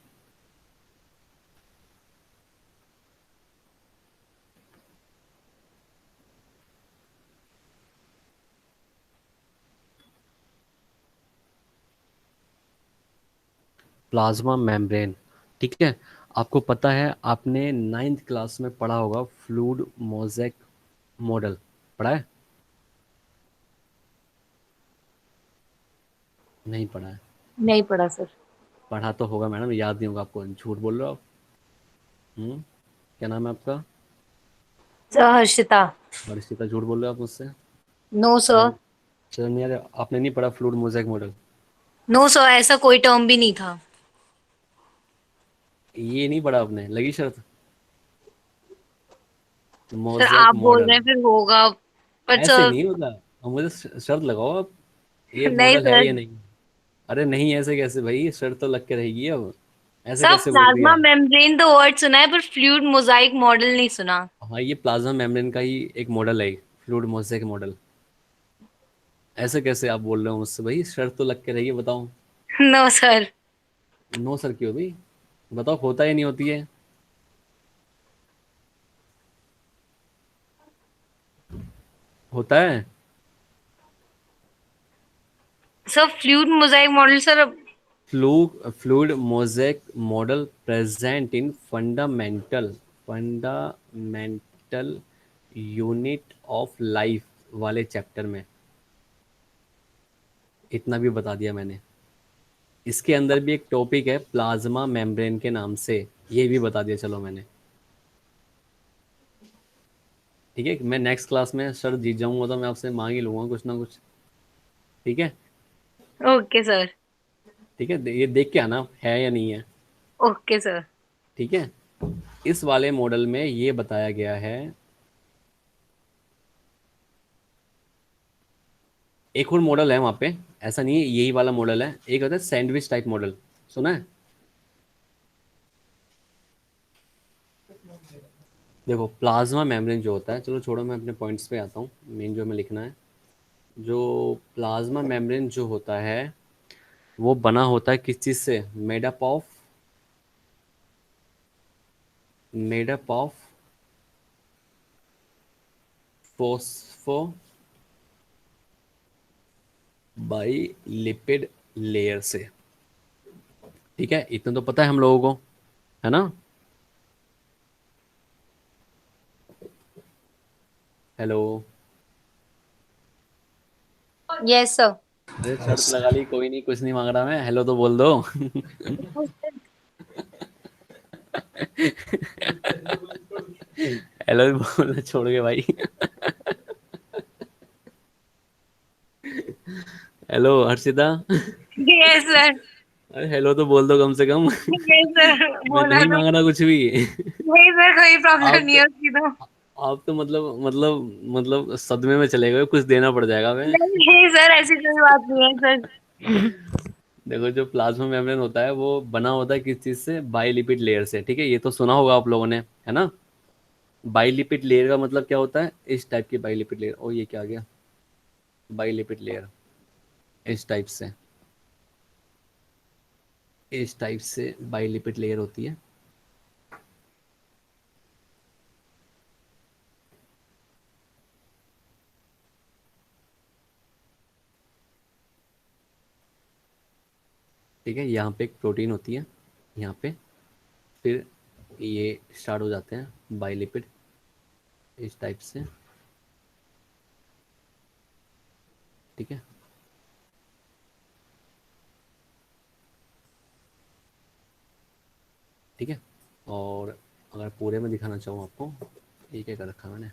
प्लाज्मा मेम्ब्रेन, ठीक है, आपको पता है, आपने नाइन्थ क्लास में पढ़ा होगा फ्लूइड मोज़ेक मॉडल, पढ़ा है? नहीं पढ़ा है? नहीं पढ़ा सर। पढ़ा तो होगा मैडम, याद नहीं होगा आपको, झूठ बोल रहे हो आप। क्या नाम है आपका? सर हर्षिता। हर्षिता, झूठ बोल रहे हो आप मुझसे। No sir. शर्म, शर्म नहीं आ रहा? आपने नहीं पढ़ा fluid mosaic model? No sir, ऐसा कोई टर्म भी नहीं था। ये नहीं पढ़ा आपने? लगी शर्त? सर मोज़ेक आप बोल रहे मॉडल हैं फिर होगा। पर ऐसे सर। नहीं होता। अब मुझे शर्त लगाओ आप, ये नहीं मॉडल है सर। या नहीं। अरे नहीं, ऐसे कैसे भाई, शर्त तो लग के रहेगी अब। ऐसे सर कैसे बोल प्लाज्मा दिया? मेम्ब्रेन तो वर्ड सुना है, पर फ्लूइड मोजाइक मॉडल नहीं सुना। हाँ, ये प्लाज्मा मेम्ब्रेन का ही एक मॉडल है, फ्लूइड मोज़ेक मॉडल। ऐसे कैसे आप बोल रहे हो मुझसे भाई, शर्त तो लग के रही है, बताओ। No sir. नो सर क्यों भाई? बताओ, होता या नहीं होती है? होता है। Sir fluid Mosaic model sir. Fluid mosaic model present in fundamental unit of life वाले चैप्टर में। इतना भी बता दिया मैंने। इसके अंदर भी एक टॉपिक है प्लाज्मा मेम्ब्रेन के नाम से, ये भी बता दिया चलो मैंने। ठीक है, मैं नेक्स्ट क्लास में सर जीत जाऊंगा तो मैं आपसे मांग ही लूंगा कुछ ना कुछ। ठीक है। Okay sir. ठीक है, ये देख के आना है या नहीं है। Okay sir. ठीक है। इस वाले मॉडल में ये बताया गया है। एक और मॉडल है वहाँ पे, ऐसा नहीं है यही वाला मॉडल है, एक होता है सैंडविच टाइप मॉडल, सुना है। देखो प्लाज्मा मेम्ब्रेन जो होता है, चलो छोड़ो मैं अपने पॉइंट्स पे आता हूँ, मेन जो हमें लिखना है। जो प्लाज्मा मेम्ब्रेन जो होता है वो बना होता है किस चीज़ से, made up of phospho by lipid layer से। ठीक है, इतना तो पता है हम लोगों को, है ना। हेलो। Yes sir. अरे शर्त लगा ली, कोई नहीं, कुछ नहीं मांग रहा मैं, हेलो तो बोल दो। हेलो बोलना छोड़ के भाई। हेलो हर्षिता। Yes sir. अरे हेलो तो बोल दो कम से कम। यस सर मैं बोला नहीं तो। मांग रहा कुछ भी। नहीं सर कोई प्रॉब्लम आप नहीं तो है उसकी तो। आप तो मतलब सदमे में चले गए, कुछ देना पड़ जाएगा मैं। नहीं नहीं सर ऐसी कोई बात नहीं है सर। देखो जो प्लाज्मा मेम्ब्रेन होता है वो बना होता है किस चीज से, बाइलिपिड लेयर से। ठीक है, ये तो सुना होगा आप लोगों ने, है ना। बाइलिपिड लेयर का मतलब क्या होता है, इस टाइप की बाइलिपिड लेयर। ओ ये क्या आ गया, बाइलिपिड लेयर इस टाइप से, इस टाइप से बाइलिपिड लेयर होती है। ठीक है, यहाँ पे एक प्रोटीन होती है, यहाँ पे, फिर ये स्टार्ट हो जाते हैं बाइलिपिड इस टाइप से। ठीक है। ठीक है, और अगर पूरे में दिखाना चाहूँ आपको, ये क्या कर रखा है मैंने।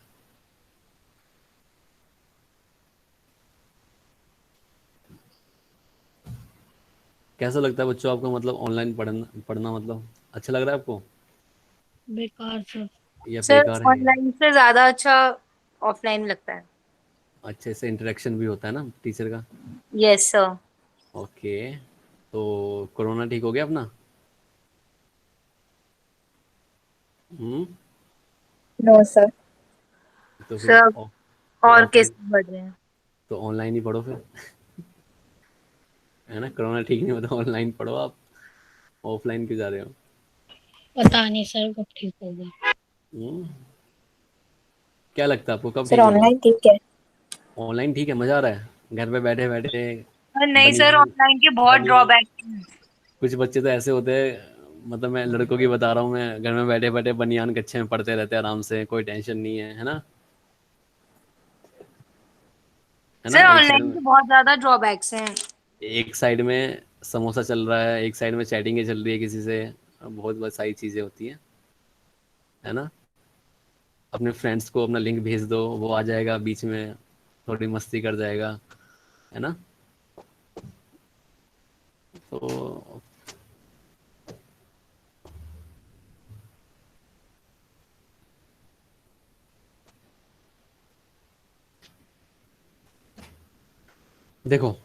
कैसा लगता है बच्चों आपको, मतलब ऑनलाइन पढ़ना पढ़ना मतलब अच्छा लग रहा है आपको बेकार सर। या सर बेकार है। ऑनलाइन से ज्यादा अच्छा ऑफलाइन लगता है। अच्छे से इंटरेक्शन भी होता है ना टीचर का। Yes sir. ओके, तो कोरोना ठीक हो गया अपना। हम्म। No sir. तो फिर सर तो और केस ऑफलाइन, बढ़ रहे हैं। तो ऑनलाइन ही पढ़ो फिर, है ना। कोरोना ठीक नहीं होता, ऑनलाइन पढ़ो आप, ऑफलाइन क्यों जा रहे हो। पता नहीं सर कब ठीक होगा। हम्म। क्या लगता है आपको कब सर ठीक होगा। ऑनलाइन ठीक है। ऑनलाइन ठीक है, मजा आ रहा है घर पे बैठे बैठे। नहीं सर बनियान ऑनलाइन के बहुत बनियान ड्रॉबैक हैं। कुछ बच्चे तो ऐसे होते हैं, मतलब मैं लड़कों की बता रहा हूँ, मैं घर में बैठे बैठे बनियान कच्छे में पढ़ते रहते हैं आराम से, कोई टेंशन नहीं है, है ना। है ना, सर ऑनलाइन के बहुत ज्यादा ड्रॉबैक्स हैं। एक साइड में समोसा चल रहा है, एक साइड में चैटिंग चल रही है किसी से, बहुत बहुत सारी चीजें होती हैं, है ना। अपने फ्रेंड्स को अपना लिंक भेज दो, वो आ जाएगा बीच में, थोड़ी मस्ती कर जाएगा, है ना। तो देखो,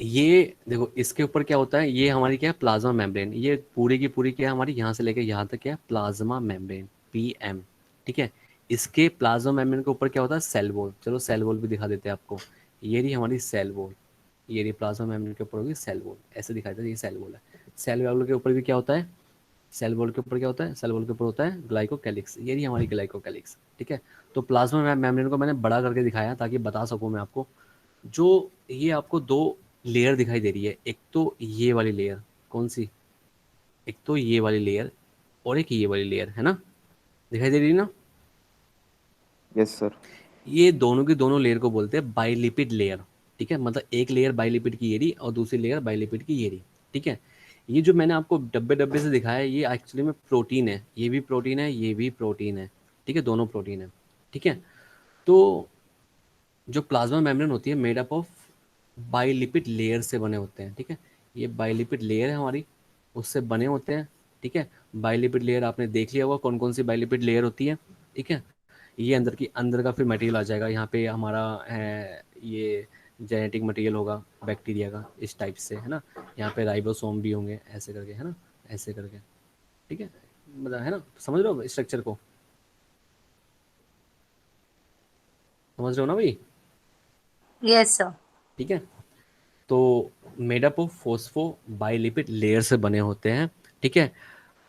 ये देखो इसके ऊपर क्या होता है, ये हमारी क्या है, प्लाज्मा मेम्ब्रेन। ये पूरी की पूरी क्या है हमारी, यहाँ से लेकर यहाँ तक क्या है, प्लाज्मा मेम्ब्रेन, पीएम। ठीक है। इसके प्लाज्मा मेम्ब्रेन के ऊपर क्या होता है, सेल वॉल। चलो सेल वॉल भी दिखा देते हैं आपको। ये रही हमारी सेल वॉल, ये रही प्लाज्मा मेम्ब्रेन के ऊपर होगी सेल वॉल, ऐसे दिखाई देता है, ये सेल वॉल है। सेल वॉल के ऊपर भी क्या होता है, सेल वॉल के ऊपर क्या होता है, सेल वॉल के ऊपर होता है ग्लाइकोकैलिक्स, ये रही हमारी ग्लाइकोकैलिक्स, ठीक है। तो प्लाज्मा मेम्ब्रेन को मैंने बड़ा करके दिखाया ताकि बता सकूं मैं आपको। जो ये आपको दो लेयर दिखाई दे रही है, एक तो ये वाली लेयर, कौन सी, एक तो ये वाली लेयर और एक ये वाली लेयर, है ना, दिखाई दे रही है ना। Yes, sir. ये दोनों की दोनों लेयर को बोलते हैं बाइलिपिड लेयर, ठीक है। मतलब एक लेयर बाइलिपिड की ये रही और दूसरी लेयर बाइलिपिड की ये रही, ठीक है। ये जो मैंने आपको डब्बे डब्बे से दिखाया है, ये एक्चुअली में प्रोटीन है, ये भी प्रोटीन है, ये भी प्रोटीन है, ठीक है, दोनों प्रोटीन है, ठीक है। तो जो प्लाज्मा मेम्ब्रेन होती है made up of bilipid layer से बने होते हैं, ठीक है। ये बाइलिपिड लेयर है हमारी, उससे बने होते हैं, ठीक है। बाइलिपिड लेयर आपने देख लिया होगा कौन कौन सी बाइलिपिड लेयर होती है, ठीक है। ये अंदर का फिर मटेरियल आ जाएगा, यहाँ पे हमारा है ये जेनेटिक मटेरियल होगा बैक्टीरिया का, इस टाइप से, है ना। यहाँ पे राइबोसोम भी होंगे ऐसे करके, है ना, ऐसे करके, ठीक है। मतलब है ना, समझ रहे हो स्ट्रक्चर को, समझ रहे हो ना भाई, यस सर। ठीक है। तो made up of phospho bilipid layer से बने होते हैं, ठीक है।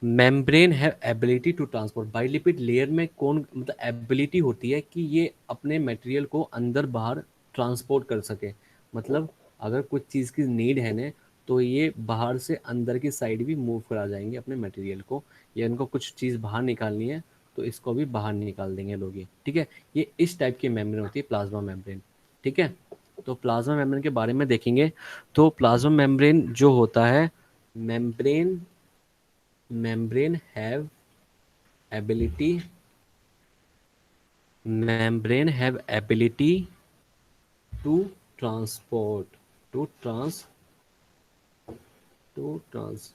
Membrane have ability to transport, bilipid layer में कौन मतलब एबिलिटी होती है कि ये अपने मटेरियल को अंदर बाहर ट्रांसपोर्ट कर सके। मतलब अगर कुछ चीज़ की नीड है ना, तो ये बाहर से अंदर की साइड भी मूव करा जाएंगे अपने मटेरियल को, या इनको कुछ चीज़ बाहर निकालनी है तो इसको भी बाहर निकाल देंगे लोग ये, ठीक है। ये इस टाइप की मेम्ब्रेन होती है प्लाज्मा मेम्ब्रेन, ठीक है। तो प्लाज्मा मेम्ब्रेन के बारे में देखेंगे। तो प्लाज्मा मेम्ब्रेन जो होता है, membrane membrane have ability membrane have ability to transport to trans to trans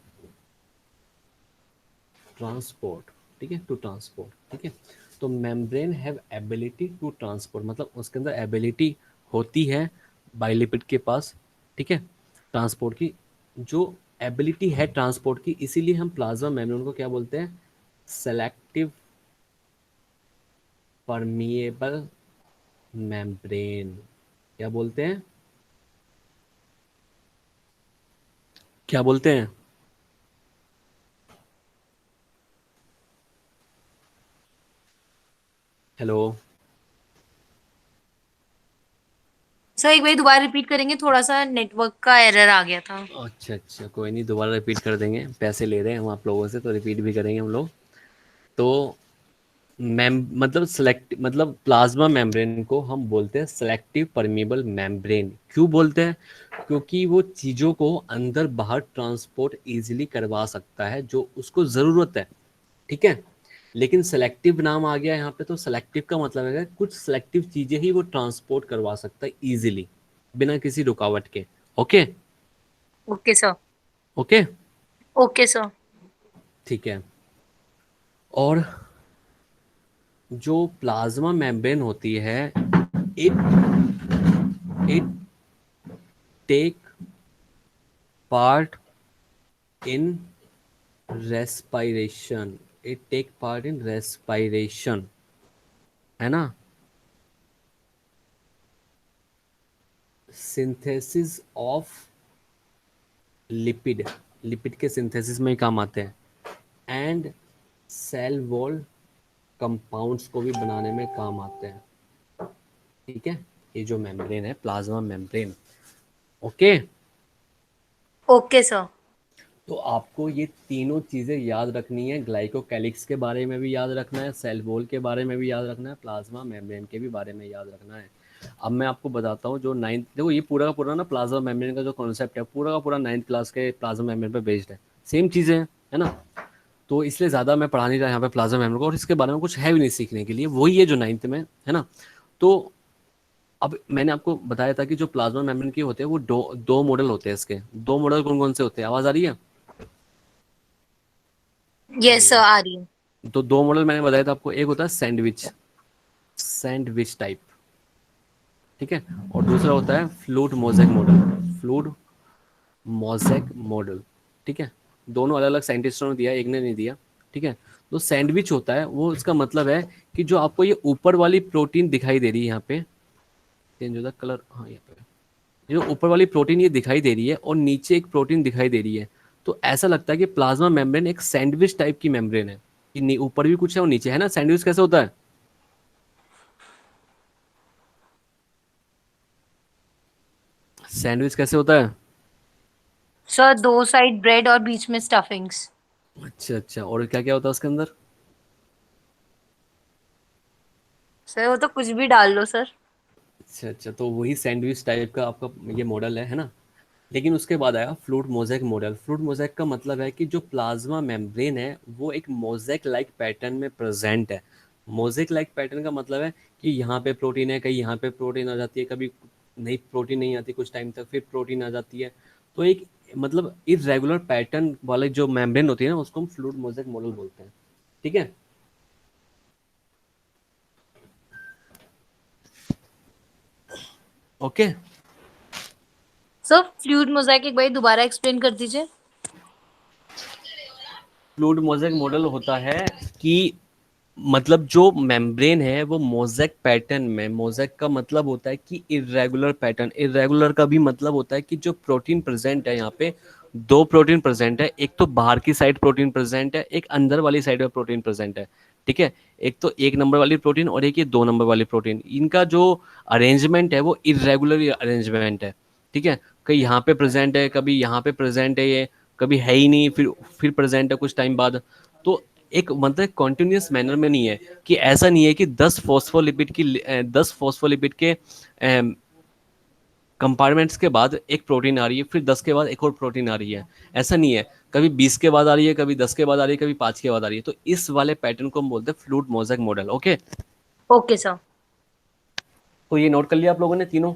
transport, ठीक है, टू ट्रांसपोर्ट, ठीक है। तो membrane have ability to transport, मतलब उसके अंदर एबिलिटी होती है बाइलिपिड के पास, ठीक है, ट्रांसपोर्ट की, जो एबिलिटी है ट्रांसपोर्ट की, इसीलिए हम प्लाज्मा मेम्ब्रेन को क्या बोलते हैं, सेलेक्टिव परमिएबल मेम्ब्रेन, क्या बोलते हैं, क्या बोलते हैं, हेलो। सर एक बार दोबारा रिपीट करेंगे, थोड़ा सा नेटवर्क का एरर आ गया था। अच्छा अच्छा, कोई नहीं, दोबारा रिपीट कर देंगे, पैसे ले रहे हैं हम आप लोगों से तो रिपीट भी करेंगे हम लोग। तो मतलब सेलेक्ट मतलब प्लाज्मा मेम्ब्रेन को हम बोलते हैं सेलेक्टिव परमिएबल मेम्ब्रेन। क्यों बोलते हैं, क्योंकि वो चीज़ों को अंदर बाहर ट्रांसपोर्ट इजीली करवा सकता है जो उसको ज़रूरत है, ठीक है। लेकिन सेलेक्टिव नाम आ गया यहाँ पे, तो सेलेक्टिव का मतलब है कुछ सेलेक्टिव चीज़ें ही वो ट्रांसपोर्ट करवा सकता है इजीली, बिना किसी रुकावट के। Okay okay sir. Okay, okay sir. ठीक है। और जो प्लाज्मा मेम्ब्रेन होती है, it it take part in respiration, it take part in respiration, है ना, सिंथेसिस ऑफ लिपिड, लिपिड के सिंथेसिस में ही काम आते हैं, एंड सेल वॉल कंपाउंड्स को भी बनाने में काम आते हैं, ठीक है। ये जो मेम्ब्रेन है plasma membrane, okay. Okay sir. तो आपको ये तीनों चीज़ें याद रखनी है, ग्लाइकोकैलिक्स के बारे में भी याद रखना है, सेल वॉल के बारे में भी याद रखना है, प्लाज्मा मेम्ब्रेन के भी बारे में याद रखना है। अब मैं आपको बताता हूँ जो नाइन्थ, देखो ये पूरा का पूरा ना प्लाज्मा मेम्ब्रेन का जो कॉन्सेप्ट है पूरा का पूरा 9th क्लास के प्लाज्मा मेम्ब्रेन पे बेस्ड है, सेम चीज़ें हैं, है ना। तो इसलिए ज़्यादा मैं पढ़ा नहीं रहा यहाँ पे प्लाज्मा मेम्ब्रेन को, और इसके बारे में कुछ है भी नहीं सीखने के लिए, वही है जो 9th में है ना। तो अब मैंने आपको बताया था कि जो प्लाज्मा मेम्ब्रेन के होते हैं वो दो मॉडल होते हैं, इसके दो मॉडल कौन कौन से होते हैं, आवाज़ आ रही है। यस सर, आ रही है। तो दो मॉडल मैंने बताया था आपको, एक होता है सैंडविच, सैंडविच टाइप, ठीक है, और दूसरा होता है fluid mosaic model, fluid mosaic model, ठीक है। दोनों अलग अलग साइंटिस्टों ने दिया, एक ने नहीं दिया, ठीक है। तो सैंडविच होता है वो, इसका मतलब है कि जो आपको ये ऊपर वाली प्रोटीन दिखाई दे रही है यहाँ पे, चेंज होता कलर, हाँ यहाँ पे जो ऊपर वाली प्रोटीन ये दिखाई दे रही है और नीचे एक प्रोटीन दिखाई दे रही है, तो ऐसा लगता है कि प्लाज्मा मेम्ब्रेन एक सैंडविच टाइप की मेम्ब्रेन है, कि ऊपर भी कुछ है और नीचे है ना। सैंडविच कैसे होता है? सैंडविच कैसे होता है? सर दो साइड ब्रेड और बीच में स्टफिंग्स। अच्छा अच्छा, और क्या क्या होता है उसके अंदर? सर वो तो कुछ भी डाल लो सर। अच्छा अच्छा, तो वही सैंडविच टाइप का आपका ये मॉडल है ना। लेकिन उसके बाद आया fluid mosaic model. Fluid mosaic का मतलब है कि जो प्लाज्मा मेम्ब्रेन है वो एक मोज़ेक लाइक पैटर्न में प्रेजेंट है। मोज़ेक लाइक पैटर्न का मतलब है कि यहाँ पे प्रोटीन है, कहीं यहाँ पे प्रोटीन आ जाती है, कभी नहीं प्रोटीन नहीं आती, कुछ टाइम तक फिर प्रोटीन आ जाती है। तो एक मतलब इरेगुलर पैटर्न वाले जो मेम्ब्रेन होती है ना, उसको हम फ्लूइड मोज़ेक मॉडल बोलते हैं। ठीक है। ओके। सर फ्लूइड मोज़ेक एक बार दोबारा एक्सप्लेन कर दीजिए। फ्लूइड मोज़ेक मॉडल होता है कि मतलब जो मेम्ब्रेन है वो मोज़ेक पैटर्न में, मोज़ेक का मतलब होता है कि इरेगुलर पैटर्न, इरेगुलर का भी मतलब होता है कि जो प्रोटीन प्रेजेंट है यहाँ पे, दो प्रोटीन प्रेजेंट है, एक तो बाहर की साइड प्रोटीन प्रेजेंट है, एक अंदर वाली साइड में प्रोटीन प्रेजेंट है। ठीक है। एक तो एक नंबर वाली प्रोटीन और एक ये दो नंबर वाली प्रोटीन, इनका जो अरेंजमेंट है वो इरेगुलर अरेंजमेंट है। ठीक है। कहीं यहाँ पे प्रेजेंट है, कभी यहाँ पे प्रेजेंट है, ये कभी है ही नहीं, फिर प्रेजेंट है कुछ टाइम बाद। तो एक मतलब कॉन्टिन्यूस मैनर में नहीं है, कि ऐसा नहीं है कि 10 फॉस्फोलिपिड के कंपार्टमेंट्स के बाद एक प्रोटीन आ रही है, फिर 10 के बाद एक और प्रोटीन आ रही है। ऐसा नहीं है, कभी 20 के बाद आ रही है, कभी 10 के बाद आ रही है, कभी 5 के बाद आ रही है। तो इस वाले पैटर्न को हम बोलते हैं fluid mosaic model. Okay. Okay sir. तो ये नोट कर लिया आप लोगों ने तीनों?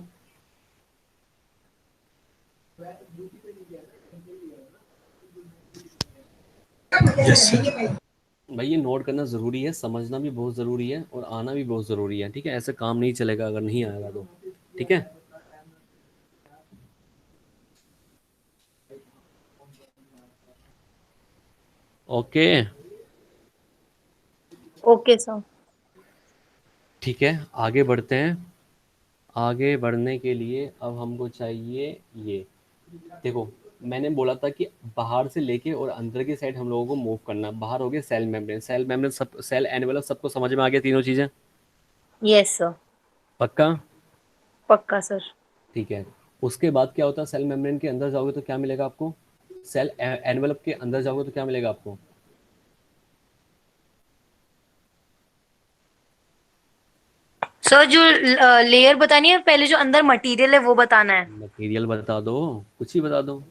भाई ये नोट करना ज़रूरी है, समझना भी बहुत ज़रूरी है और आना भी बहुत ज़रूरी है। ठीक है। ऐसे काम नहीं चलेगा अगर नहीं आएगा तो। ठीक है। ओके। Okay sir. ठीक है, आगे बढ़ते हैं। आगे बढ़ने के लिए अब हमको चाहिए ये। देखो, मैंने बोला था कि बाहर से लेके और अंदर की साइड हम लोगों को मूव करना। बाहर हो गया सेल मेम्ब्रेन, सेल मेम्ब्रेन सब, सेल एनवेलप, सबको समझ में आ गया तीनों चीज़ें? Yes sir. पक्का? पक्का सर। ठीक है। उसके बाद क्या होता है, सेल मेम्ब्रेन के अंदर जाओगे तो क्या मिलेगा आपको? सेल एनवेलप के अंदर जाओगे तो क्या मिलेगा आपको? सर जो लेयर बतानी है, पहले जो अंदर मटेरियल है वो बताना है। मटेरियल बता दो, कुछ ही बता दो।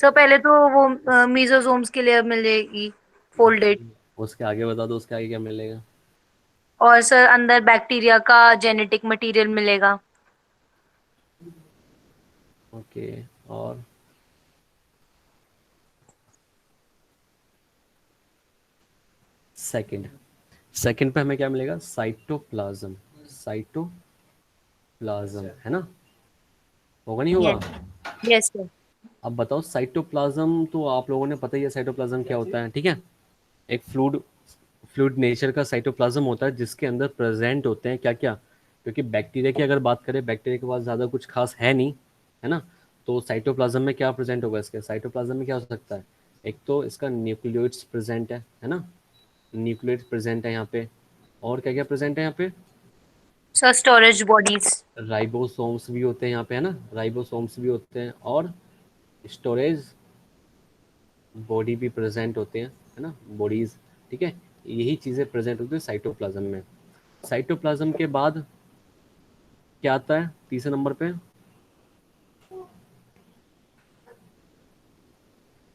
सर पहले तो वो मीजोसोम्स की लेयर मिल जाएगी, फोल्डेड। उसके आगे बता दो, उसके आगे क्या मिलेगा? और सर अंदर बैक्टीरिया का जेनेटिक मटेरियल मिलेगा। ओके। और सेकंड, सेकंड पे हमें क्या मिलेगा? साइटोप्लाज्म। साइटोप्लाज्म है ना? होगा नहीं होगा? यस। Yes sir. अब बताओ, साइटोप्लाज्म तो आप लोगों ने पता ही है साइटोप्लाज्म क्या होता है। ठीक है। एक फ्लूइड, फ्लूइड नेचर का साइटोप्लाज्म होता है जिसके अंदर प्रेजेंट होते हैं क्या क्या। क्योंकि बैक्टीरिया की अगर बात करें, बैक्टीरिया के पास ज़्यादा कुछ खास है नहीं, है ना। तो साइटोप्लाज्म में क्या प्रेजेंट होगा? इसके साइटोप्लाज्म में क्या हो सकता है? एक तो इसका न्यूक्लियोइड्स प्रेजेंट है ना। न्यूक्लियोइड्स प्रेजेंट है यहाँ पे। और क्या क्या प्रेजेंट है यहाँ पे? Sir storage bodies. राइबोसोम्स भी होते हैं यहाँ पे, है ना। राइबोसोम्स भी होते हैं और स्टोरेज बॉडी भी प्रेजेंट होते हैं, है ना, बॉडीज। ठीक है। यही चीज़ें प्रेजेंट होती है साइटोप्लाज्म में। साइटोप्लाज्म के बाद क्या आता है तीसरे नंबर पे?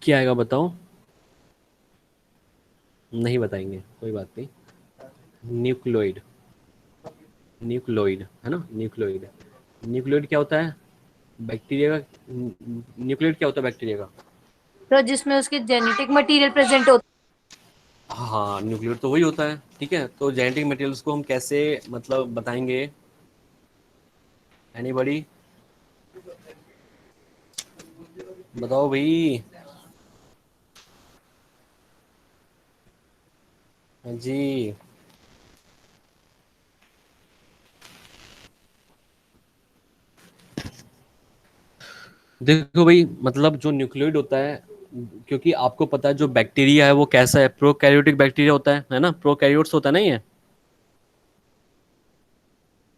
क्या आएगा बताओ? नहीं बताएंगे, कोई बात नहीं। न्यूक्लियोइड। न्यूक्लियोइड है ना, न्यूक्लियोइड। न्यूक्लियोइड क्या होता है बैक्टीरिया का? न्यूक्लियोइड क्या होता है बैक्टीरिया का? सर जिसमें उसके जेनेटिक मटेरियल प्रेजेंट होता हाँ, न्यूक्लियोइड तो वही होता है। ठीक है। तो जेनेटिक मटेरियल्स को हम कैसे मतलब बताएंगे? एनीबॉडी बताओ भाई। हाँ जी। देखो भाई, मतलब जो न्यूक्लियोइड होता है क्योंकि आपको पता है जो बैक्टीरिया है वो कैसा है, प्रोकैरियोटिक बैक्टीरिया होता है ना, प्रोकैरियोट्स होता नहीं है।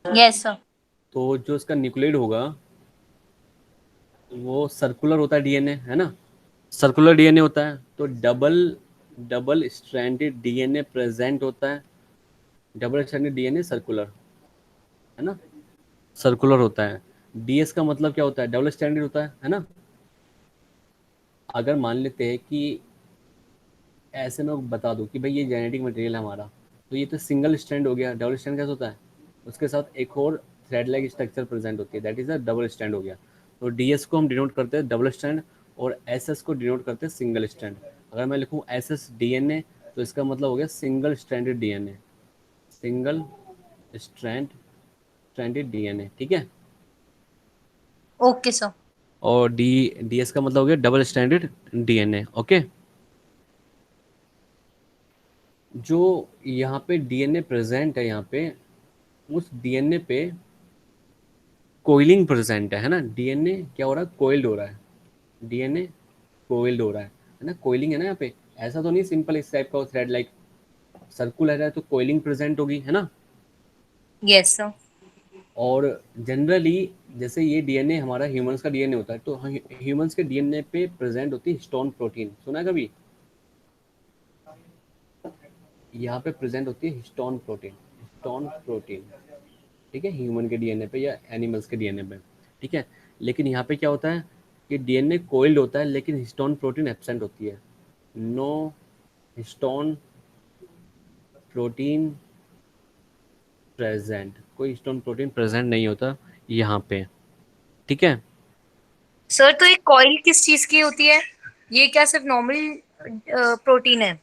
Yes sir. तो जो इसका न्यूक्लियड होगा वो सर्कुलर होता है, डीएनए है ना, सर्कुलर डीएनए होता है। तो double double stranded DNA present होता है। डबल स्ट्रैंडेड डीएनए सर्कुलर, है ना, सर्कुलर होता है। डीएस का मतलब क्या होता है, डबल स्ट्रैंडेड होता है ना। अगर मान लेते हैं कि ऐसे मैं बता दूं कि भाई ये जेनेटिक मटेरियल है हमारा, तो ये तो सिंगल स्ट्रैंड हो गया। डबल स्ट्रैंड कैसे होता है, उसके साथ एक और थ्रेड लाइक स्ट्रक्चर प्रेजेंट होती है, that is a double strand हो गया। तो डीएस को हम डिनोट करते हैं डबल स्ट्रैंड, और एसएस को डिनोट करते हैं सिंगल स्ट्रैंड। अगर मैं लिखूं एसएस डीएनए तो इसका मतलब हो गया single stranded DNA, single strand stranded DNA, ठीक है। Okay sir. और डीएस का मतलब हो गया डबल स्ट्रैंडेड डीएनए, ओके। जो यहाँ पे डीएनए प्रेजेंट है, यहाँ पे उस डीएनए पे कोइलिंग प्रेजेंट है ना। डीएनए क्या हो रहा है, कोइल्ड हो रहा है, डीएनए कोइल्ड हो रहा है ना, कोइलिंग है ना यहाँ पे। ऐसा तो नहीं सिंपल इस टाइप का थ्रेड लाइक सर्कुलर है तो कोइलिंग प्रेजेंट होगी, है ना। Yes sir. और जनरली जैसे ये डीएनए हमारा ह्यूमंस का डीएनए होता है, तो ह्यूमंस के डीएनए पे प्रेजेंट होती है हिस्टोन प्रोटीन, सुना है कभी, यहाँ पे प्रेजेंट होती है हिस्टोन प्रोटीन, हिस्टोन प्रोटीन, ठीक है, ह्यूमन के डीएनए पे या एनिमल्स के डीएनए पे, ठीक है। लेकिन यहाँ पे क्या होता है कि डीएनए कोइल्ड होता है लेकिन हिस्टोन प्रोटीन एब्सेंट होती है। नो हिस्टोन प्रोटीन प्रेजेंट, कोई हिस्टोन प्रोटीन प्रेजेंट नहीं होता यहाँ पे, ठीक है। सर तो एक कॉइल किस चीज की होती है, ये क्या सिर्फ नॉर्मल प्रोटीन है?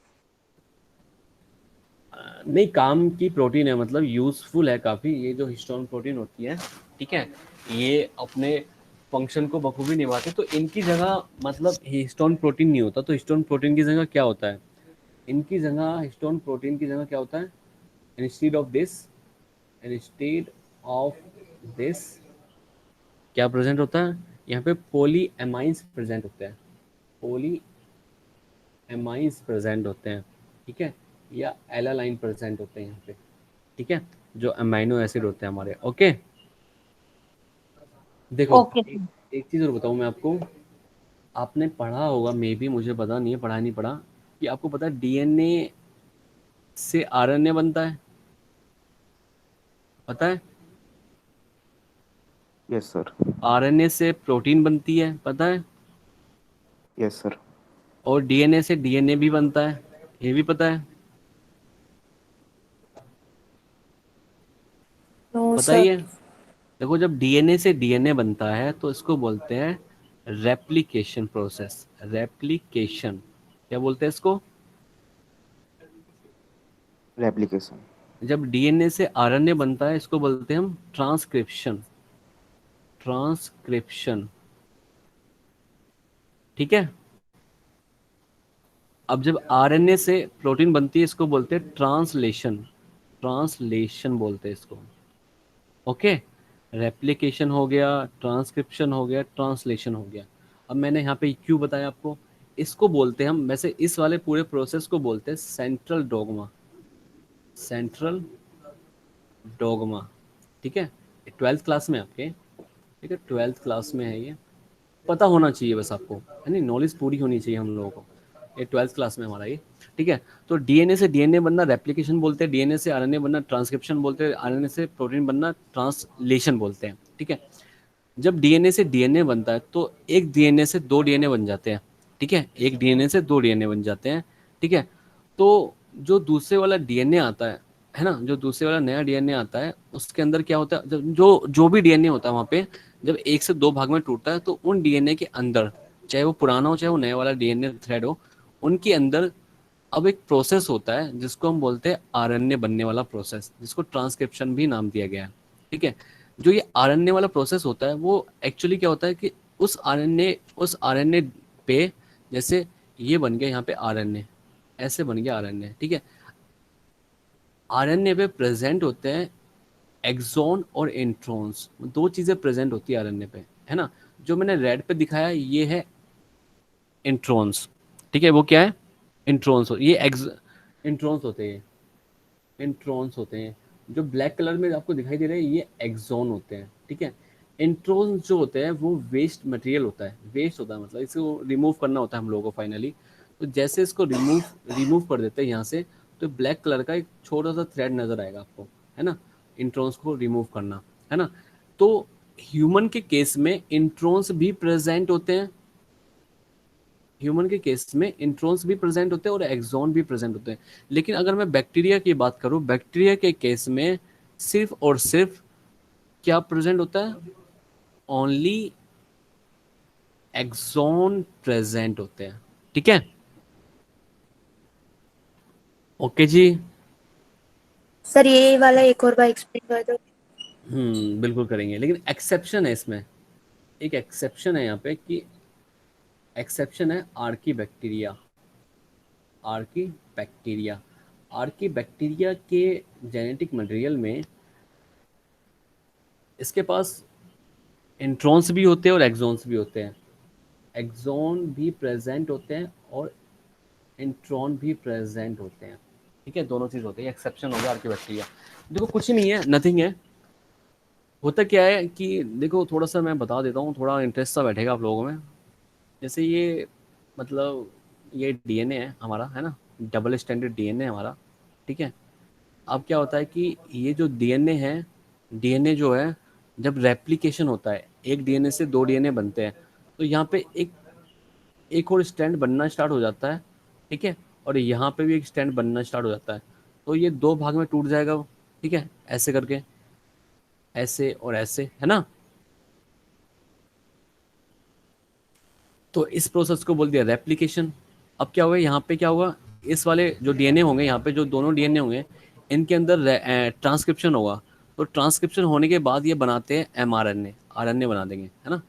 नहीं, काम की प्रोटीन है, मतलब यूजफुल है काफ़ी ये जो हिस्टोन प्रोटीन होती है, ठीक है। ये अपने फंक्शन को बखूबी निभाते, तो इनकी जगह मतलब हिस्टोन प्रोटीन नहीं होता, तो हिस्टोन प्रोटीन की जगह क्या होता है, इनकी जगह हिस्टोन प्रोटीन की जगह क्या होता है, instead of this, instead of this क्या प्रेजेंट होता है यहाँ पे, पोली एमाइंस प्रेजेंट होते हैं, पोली एमाइंस प्रेजेंट होते हैं, ठीक है, या एलालाइन प्रेजेंट होते हैं यहाँ पे, ठीक है, जो अमाइनो एसिड होते हैं हमारे, ओके। देखो ओके एक चीज़ और बताऊँ मैं आपको, आपने पढ़ा होगा, मे बी मुझे पता नहीं है, पढ़ा नहीं पढ़ा, कि आपको पता है डीएनए से आरएनए बनता है, पता है, यस सर। आरएनए से प्रोटीन बनती है, पता है, यस सर। और डीएनए से डीएनए भी बनता है, ये भी पता है, तो पता ही सर। है। देखो जब डीएनए से डीएनए बनता है तो इसको बोलते हैं रेप्लिकेशन प्रोसेस, रेप्लिकेशन, क्या बोलते हैं इसको, रेप्लिकेशन। जब डीएनए से आरएनए बनता है इसको बोलते हैं हम ट्रांसक्रिप्शन, ट्रांसक्रिप्शन, ठीक है। अब जब आरएनए से प्रोटीन बनती है इसको बोलते हैं ट्रांसलेशन, ट्रांसलेशन बोलते हैं इसको, ओके। रेप्लिकेशन हो गया, ट्रांसक्रिप्शन हो गया, ट्रांसलेशन हो गया। अब मैंने यहाँ पे क्यों बताया आपको, इसको बोलते हैं हम, वैसे इस वाले पूरे प्रोसेस को बोलते हैं सेंट्रल डोगमा, सेंट्रल डोगमा, ठीक है। 12th क्लास में आपके, ठीक है, 12th क्लास में है ये, पता होना चाहिए बस आपको, है नहीं, नॉलेज पूरी होनी चाहिए हम लोगों को, ये 12th क्लास में हमारा ये, ठीक है। तो डीएनए से डीएनए बनना रेप्लिकेशन बोलते हैं, डीएनए से आरएनए बनना ट्रांसक्रिप्शन बोलते हैं, आरएनए से प्रोटीन बनना ट्रांसलेशन बोलते हैं, ठीक है। जब डीएनए से डीएनए बनता है तो एक डीएनए से दो डीएनए बन जाते हैं, ठीक है, एक डीएनए से दो डीएनए बन जाते हैं, ठीक है। तो जो दूसरे वाला डीएनए आता है ना, जो दूसरे वाला नया डीएनए आता है उसके अंदर क्या होता है, जो जो भी डीएनए होता है वहाँ पे जब एक से दो भाग में टूटता है तो उन डीएनए के अंदर, चाहे वो पुराना हो चाहे वो नया वाला डीएनए थ्रेड हो, उनके अंदर अब एक प्रोसेस होता है जिसको हम बोलते हैं आरएनए बनने वाला प्रोसेस, जिसको ट्रांसक्रिप्शन भी नाम दिया गया है, ठीक है। जो ये आरएनए वाला प्रोसेस होता है वो एक्चुअली क्या होता है कि उस आरएनए पे, जैसे ये बन गया यहाँ पे आरएनए, ऐसे बन गया आरएनए, ठीक है। आरएनए पे प्रेजेंट होते हैं एक्सॉन और इंट्रॉन्स, दो चीज़ें प्रेजेंट होती है आरएनए पे, है ना। जो मैंने रेड पे दिखाया ये है इंट्रॉन्स, ठीक है, वो क्या है, इंट्रॉन्स, ये इंट्रॉन्स होते हैं, इंट्रॉन्स होते हैं। जो ब्लैक कलर में आपको दिखाई दे रहे हैं ये एक्सॉन होते हैं, ठीक है। इंट्रॉन्स जो होते हैं वो वेस्ट मटेरियल होता है, वेस्ट होता है मतलब इसको रिमूव करना होता है हम लोगों को फाइनली। तो जैसे इसको रिमूव रिमूव कर देते हैं यहाँ से, तो ब्लैक कलर का एक छोटा सा थ्रेड नजर आएगा आपको, है ना, इंट्रॉन्स को रिमूव करना, है ना। तो ह्यूमन के केस में इंट्रॉन्स भी प्रेजेंट होते हैं, ह्यूमन के केस में इंट्रॉन्स भी प्रेजेंट होते हैं और एक्सॉन भी प्रेजेंट होते हैं। लेकिन अगर मैं बैक्टीरिया की बात करूं, बैक्टीरिया के केस में सिर्फ और सिर्फ क्या प्रेजेंट होता है, ओनली एक्सॉन प्रेजेंट होते हैं, ठीक है। ओके जी। सर ये वाला एक और बार एक्सप्लेन कर दो। बिल्कुल करेंगे, लेकिन एक्सेप्शन है इसमें, एक एक्सेप्शन है यहाँ पे कि एक्सेप्शन है Archie bacteria, Archie bacteria, Archie bacteria के जेनेटिक मटेरियल में इसके पास इंट्रॉन्स भी होते हैं और एक्सॉन्स भी होते हैं, एक्सॉन भी प्रेजेंट होते हैं और इंट्रॉन भी प्रेजेंट होते हैं, ठीक है, दोनों चीज़ होते हैं। एक्सेप्शन हो गया आर्की बैक्टीरिया। देखो कुछ ही नहीं है, नथिंग है। होता क्या है कि देखो थोड़ा सा मैं बता देता हूँ, थोड़ा इंटरेस्ट सा बैठेगा आप लोगों में। जैसे ये मतलब ये डीएनए है हमारा, है ना, डबल स्टैंडर्ड डीएनए हमारा, ठीक है। अब क्या होता है कि ये जो डीएनए है, डीएनए जो है जब रेप्लिकेशन होता है, एक डीएनए से दो डीएनए बनते हैं, तो यहाँ पे एक और स्टैंड बनना स्टार्ट हो जाता है, ठीक है, और यहाँ पे भी एक स्टैंड बनना स्टार्ट हो जाता है। तो ये दो भाग में टूट जाएगा वो, ठीक है, ऐसे करके, ऐसे और ऐसे, है ना। तो इस प्रोसेस को बोल दिया रेप्लिकेशन। अब क्या होगा, यहाँ पे क्या होगा, इस वाले जो डीएनए होंगे, यहाँ पे जो दोनों डीएनए होंगे, इनके अंदर ट्रांसक्रिप्शन होगा। तो ट्रांसक्रिप्शन होने के बाद ये बनाते हैं एमआरएनए, आरएनए बना देंगे, है ना,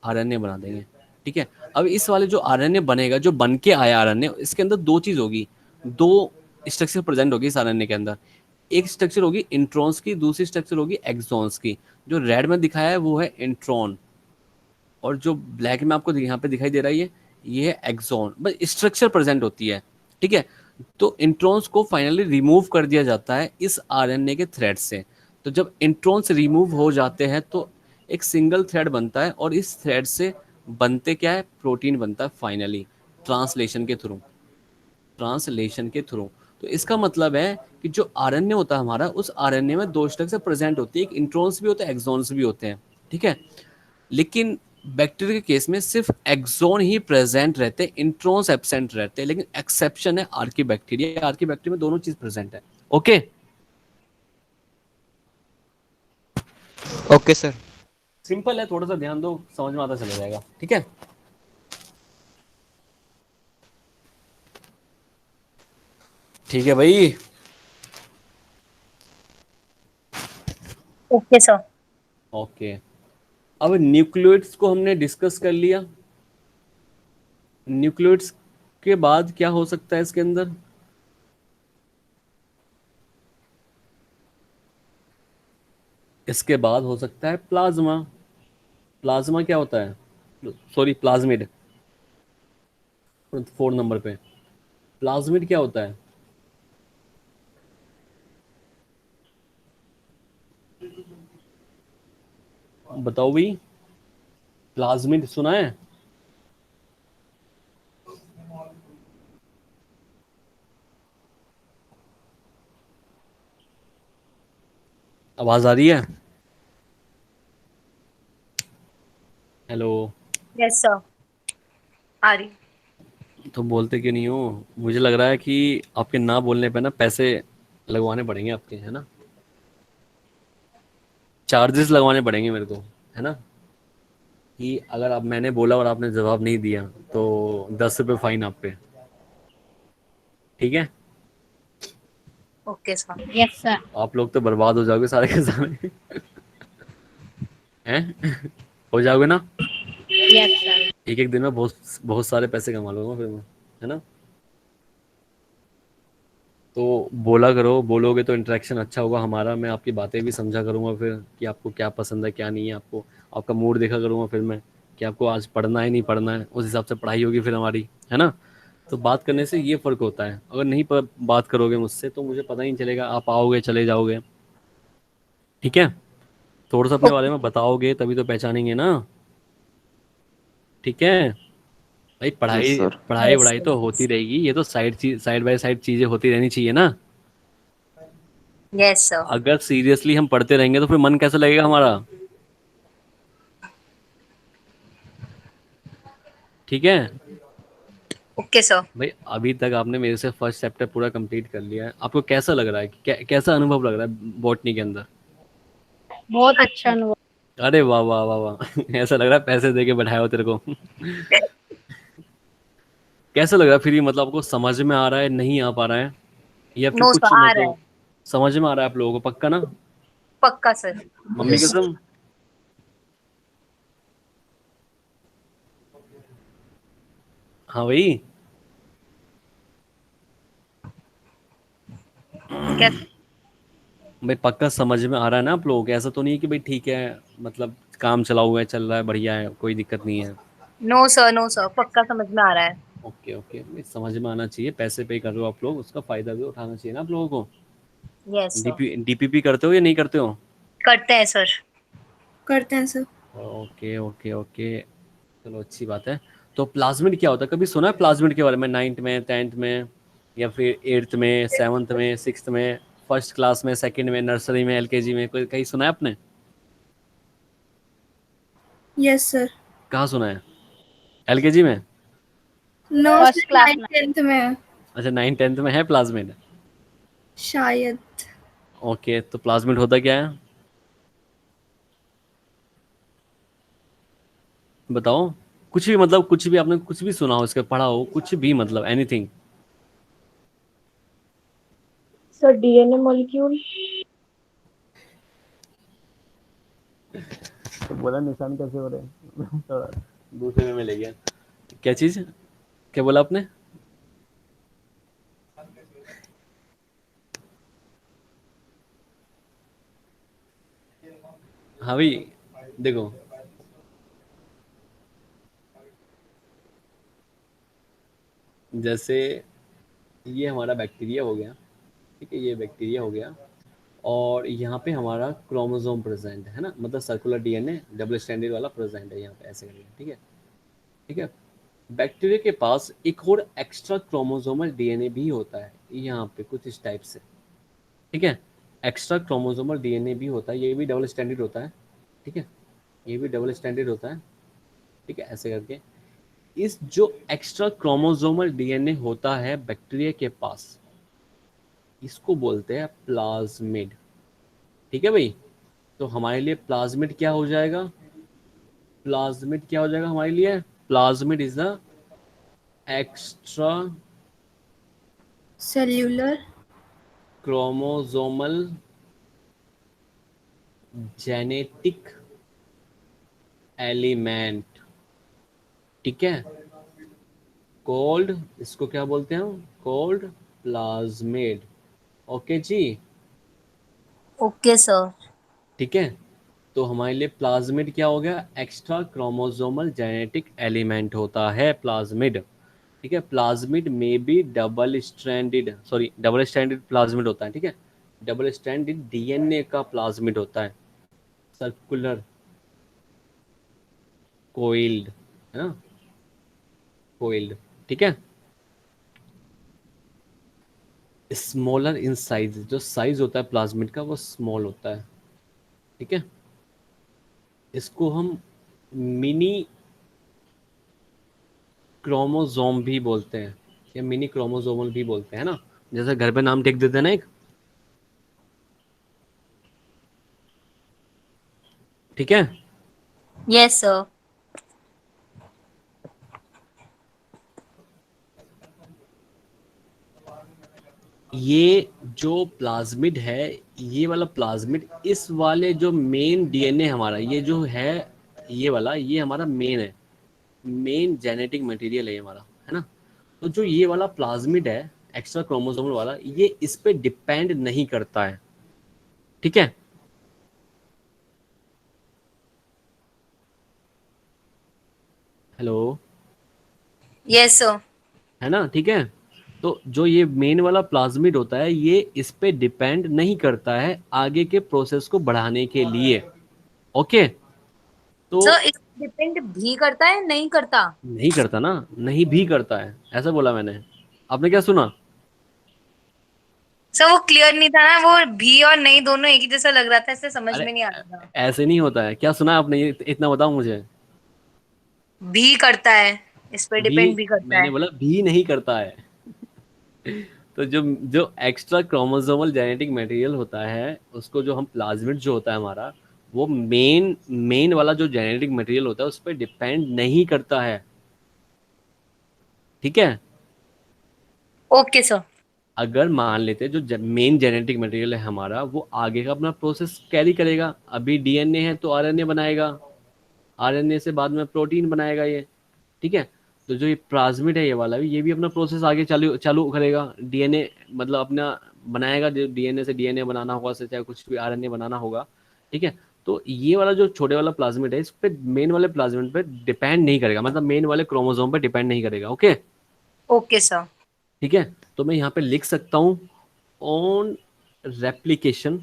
आरएनए बना देंगे, ठीक है। अब इस वाले जो आरएनए बनेगा, जो बन के आया आरएनए, इसके अंदर दो चीज़ होगी, दो स्ट्रक्चर प्रेजेंट होगी इस आरएनए के अंदर। एक स्ट्रक्चर होगी इंट्रॉन्स की, दूसरी स्ट्रक्चर होगी एक्सॉन्स की। जो रेड में दिखाया है वो है इंट्रॉन, और जो ब्लैक में आपको यहाँ पे दिखाई दे रहा है ये है एक्सॉन, बस स्ट्रक्चर प्रेजेंट होती है, ठीक है। तो इंट्रॉन्स को फाइनली रिमूव कर दिया जाता है इस आरएनए के थ्रेड से। तो जब इंट्रॉन्स रिमूव हो जाते हैं तो एक सिंगल थ्रेड बनता है, और इस थ्रेड से बनते क्या है, प्रोटीन बनता है फाइनली, ट्रांसलेशन के थ्रू, ट्रांसलेशन के थ्रू। तो इसका मतलब है कि जो आरएनए होता है हमारा, उस आरएनए में दो स्ट्रक्चर प्रेजेंट होती है, एक इंट्रॉन्स भी होते हैं, एक्सॉन्स भी होते हैं, ठीक है। लेकिन बैक्टीरिया के केस में सिर्फ एक्सॉन ही प्रेजेंट रहते हैं, इंट्रॉन्स एब्सेंट रहते हैं। लेकिन एक्सेप्शन है आर्की बैक्टीरिया, आर्की बैक्टीरिया में दोनों चीज प्रेजेंट है। Okay, okay sir. सिंपल है, थोड़ा सा ध्यान दो, समझ में आता चला जाएगा, ठीक है। ठीक है भाई। Okay sir. ओके, अब न्यूक्लियोइड्स को हमने डिस्कस कर लिया। न्यूक्लियोइड्स के बाद क्या हो सकता है इसके अंदर, इसके बाद हो सकता है प्लाज्मा। प्लाज्मा क्या होता है, सॉरी प्लाज्मिड, 4 नंबर पे प्लाज्मिड क्या होता है, बताओ भाई, प्लाज्मिड सुना है, आवाज आ रही है, हेलो। यस सर, आ रही। तो बोलते क्यों नहीं हो, मुझे लग रहा है कि आपके ना बोलने पे ना पैसे लगवाने पड़ेंगे आपके, है ना, चार्जेस लगवाने पड़ेंगे मेरे को, है ना, कि अगर आप, मैंने बोला और आपने जवाब नहीं दिया तो 10 रुपये फाइन आप पे, ठीक है। Okay sir. Yes sir. आप लोग तो बर्बाद हो जाओगे सारे के सारे हैं हो जाओगे ना, यस सर। एक एक दिन में बहुत बहुत सारे पैसे कमा लूंगा फिर मैं, है ना। तो बोला करो, बोलोगे तो इंटरेक्शन अच्छा होगा हमारा, मैं आपकी बातें भी समझा करूंगा फिर कि आपको क्या पसंद है क्या नहीं है, आपको आपका मूड देखा करूंगा फिर मैं, कि आपको आज पढ़ना है नहीं पढ़ना है, उस हिसाब से पढ़ाई होगी फिर हमारी, है ना। तो बात करने से ये फ़र्क होता है। अगर नहीं बात करोगे मुझसे तो मुझे पता ही नहीं चलेगा, आप आओगे चले जाओगे। ठीक है, थोड़ा सा अपने बारे में बताओगे तभी तो पहचानेंगे ना। ठीक है भाई, यस पढ़ाई सर। पढ़ाई यस वढ़ाई तो होती रहेगी, ये तो साइड बाय साइड चीज़ें होती रहनी चाहिए ना। Yes sir. अगर सीरियसली हम पढ़ते रहेंगे तो फिर मन कैसे लगेगा हमारा। ठीक है ओके सर। भाई, अभी तक आपने मेरे से फर्स्ट चैप्टर पूरा कंप्लीट कर लिया है, आपको कैसा लग रहा है, कैसा अनुभव लग रहा है बॉटनी के अंदर। बहुत अच्छा अनुभव। अरे वाह वाह वाह वाह ऐसा लग रहा है पैसे दे के बैठाया हो तेरे को कैसा लग रहा है फिर ये, मतलब आपको समझ में आ रहा है, नहीं आ पा रहा है, या फिर नो कुछ सर, आ रहा मतलब है। समझ में आ रहा है आप लोगों को पक्का ना। पक्का सर। मम्मी कसम। हाँ भाई। क्या? भाई पक्का समझ में आ रहा है ना आप लोगों को, ऐसा तो नहीं है कि भाई ठीक है मतलब काम चला हुआ है, चल रहा है, बढ़िया है, कोई दिक्कत नहीं है। नो सर, नो सर, पक्का समझ में आ रहा है। ओके ओके भाई, समझ में आना चाहिए, पैसे पे कर रहे हो आप लोग, उसका फायदा भी उठाना चाहिए ना आप लोगों को। Yes sir. डीपीपी करते हो या नहीं करते हो। करते हैं सर। करते हैं सर। ओके ओके ओके, चलो अच्छी बात है। तो प्लाज्मिड क्या होता है, कभी सुना है प्लाज्मिड के बारे में, 9th में 10th में, या फिर 8th में 7th में 6th में, फर्स्ट क्लास में, सेकंड में, नर्सरी में, एलकेजी में, कोई कहीं सुना है आपने। Yes sir. कहाँ सुना है, एलकेजी में। No first sir, class 9th में। 10th में अच्छा 9th 10th में है प्लाज्मिड। शायद। ओके, तो प्लाज्मिड होता क्या है बताओ। कुछ भी, मतलब कुछ भी आपने कुछ भी सुना हो इसके, पढ़ा हो कुछ भी, मतलब एनीथिंग। Sir DNA molecule. तो बोला निशान कैसे हो रहे हैं थोड़ा दूसरे में ले गया। क्या चीज, क्या बोला आपने। हाँ भाई देखो, जैसे ये हमारा बैक्टीरिया हो गया, ठीक है, ये बैक्टीरिया हो गया, और यहाँ पे हमारा क्रोमोसोम प्रेजेंट है ना, मतलब सर्कुलर डीएनए डबल स्टैंडर्ड वाला प्रेजेंट है यहाँ पे, ऐसे करके, ठीक है। ठीक है, बैक्टीरिया के पास एक और एक्स्ट्रा क्रोमोसोमल डीएनए भी होता है यहाँ पे कुछ इस टाइप से। ठीक है, एक्स्ट्रा क्रोमोसोमल डीएनए भी होता है, ये भी डबल स्टैंडर्ड होता है। ठीक है, ये भी डबल स्टैंडर्ड होता है। ठीक है, ऐसे करके इस जो एक्स्ट्रा क्रोमोसोमल डीएनए होता है बैक्टीरिया के पास, इसको बोलते हैं प्लाज्मिड। ठीक है भाई, तो हमारे लिए प्लाज्मिड क्या हो जाएगा, प्लाज्मिड क्या हो जाएगा हमारे लिए, plasmid is the extra cellular chromosomal genetic element. ठीक है, कोल्ड, इसको क्या बोलते हैं हम, कोल्ड प्लाज्मिड। ओके जी। Okay sir. ठीक है, तो हमारे लिए प्लाज्मिड क्या हो गया, एक्स्ट्रा क्रोमोसोमल जेनेटिक एलिमेंट होता है प्लाज्मिड। ठीक है, प्लाज्मिड में भी double stranded, sorry double stranded plasmid होता है। ठीक है, डबल स्ट्रैंडेड डीएनए का प्लाज्मिड होता है, सर्कुलर कोइल्ड, है ना, कोइल्ड। ठीक है, स्मॉलर इन साइज, जो साइज होता है प्लाज्मिड का वो स्मॉल होता है। ठीक है, इसको हम मिनी क्रोमोसोम भी बोलते हैं, या मिनी क्रोमोसोमल भी बोलते हैं ना, जैसे घर पे नाम टिक देते हैं ना एक। ठीक है, यस सर। ये जो प्लाज्मिड है, ये वाला प्लाज्मिड, इस वाले जो मेन डीएनए हमारा ये जो है, ये वाला, ये हमारा मेन है, मेन जेनेटिक मटेरियल है हमारा, है ना। तो जो ये वाला प्लाज्मिड है एक्स्ट्रा क्रोमोसोमल वाला, ये इस पे डिपेंड नहीं करता है। ठीक है, हेलो, यस सर। है ना, ठीक है। तो जो ये मेन वाला प्लाज्मिड होता है ये इस पे डिपेंड नहीं करता है आगे के प्रोसेस को बढ़ाने के लिए। ओके, तो सर इस डिपेंड भी करता है नहीं करता? नहीं करता ना, नहीं भी करता है, ऐसा बोला मैंने। आपने क्या सुना? सर वो क्लियर नहीं था ना, वो भी और नहीं दोनों एक ही जैसा लग रहा था, इससे समझ अरे में नहीं आ रहा था। ऐसे नहीं होता है, क्या सुना आपने, ये इतना बताओ मुझे। भी करता है, इस पे भी, डिपेंड भी करता मैंने है। बोला भी नहीं करता है। तो जो जो एक्स्ट्रा क्रोमोसोमल जेनेटिक मटेरियल होता है उसको, जो हम प्लाज्मिड जो होता है हमारा, वो मेन मेन वाला जो जेनेटिक मटेरियल होता है उस पर डिपेंड नहीं करता है, ठीक है। Okay sir. अगर मान लेते जो मेन जेनेटिक मटेरियल है हमारा वो आगे का अपना प्रोसेस कैरी करेगा, अभी डीएनए है तो आरएनए बनाएगा, आरएनए से बाद में प्रोटीन बनाएगा ये, ठीक है। तो जो ये प्लाज्मिड है ये वाला भी, ये भी अपना प्रोसेस आगे चालू चालू करेगा, डीएनए मतलब अपना बनाएगा, जो डीएनए से डीएनए बनाना होगा, से चाहे कुछ भी आरएनए बनाना होगा, ठीक है। तो ये वाला जो छोटे वाला प्लाज्मिड है इस पे मेन वाले प्लाज्मिड पे डिपेंड नहीं करेगा, मतलब मेन वाले क्रोमोसोम पे डिपेंड नहीं करेगा, ओके। Okay sir. ठीक है, तो मैं यहाँ पे लिख सकता हूँ ऑन रेप्लिकेशन,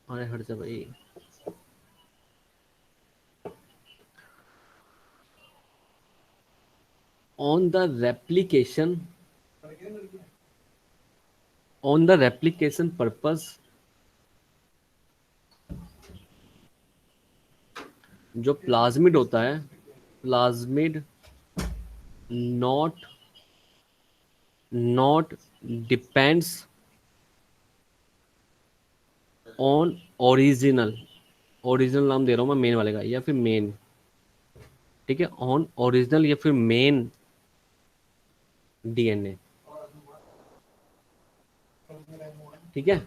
अरे हट जा भाई, on the replication, on the replication purpose, जो प्लाज्मिड होता है, plasmid not not depends on original, original नाम दे रहा हूँ मैं मेन वाले का, या फिर मेन, ठीक है, ऑन ओरिजिनल या फिर मेन डीएनए, ठीक है,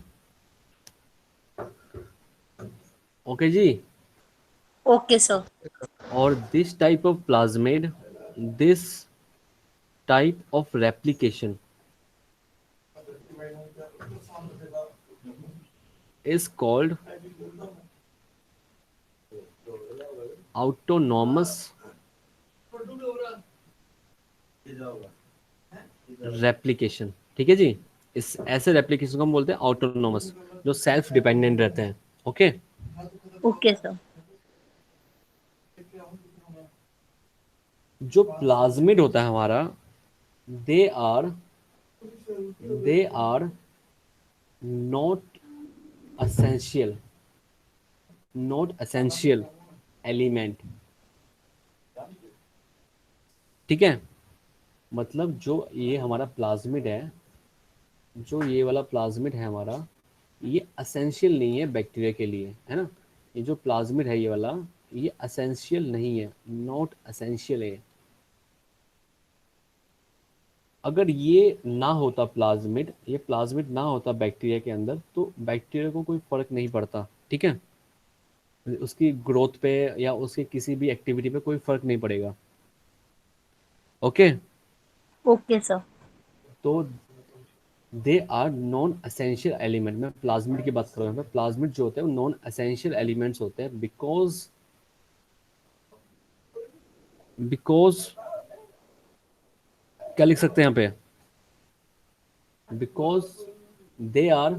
ओके जी। Okay sir. और this type of plasmid, this type of replication is called autonomous replication, ठीक है जी। इस ऐसे रेप्लिकेशन को हम बोलते हैं ऑटोनोमस, जो सेल्फ डिपेंडेंट रहते हैं, ओके। Okay sir. जो प्लाज्मिड होता है हमारा, they are they are not essential, not essential element, ठीक है। मतलब जो ये हमारा प्लाज्मिड है, जो ये वाला प्लाज्मिड है हमारा, ये असेंशियल नहीं है बैक्टीरिया के लिए, है ना। ये जो प्लाज्मिड है ये वाला, ये असेंशियल नहीं है, नॉट असेंशियल है। अगर ये ना होता प्लाज्मिड, ये प्लाज्मिड ना होता बैक्टीरिया के अंदर, तो बैक्टीरिया को कोई फर्क नहीं पड़ता, ठीक है, उसकी ग्रोथ पे या उसके किसी भी एक्टिविटी पे कोई फर्क नहीं पड़ेगा, ओके। Okay sir. तो they are non essential element, मैं प्लाज्मिड की बात कर रहा हूँ, प्लाज्मिड जो होते हैं वो नॉन असेंशियल एलिमेंट्स होते हैं, बिकॉज बिकॉज क्या लिख सकते हैं यहाँ पे, because they are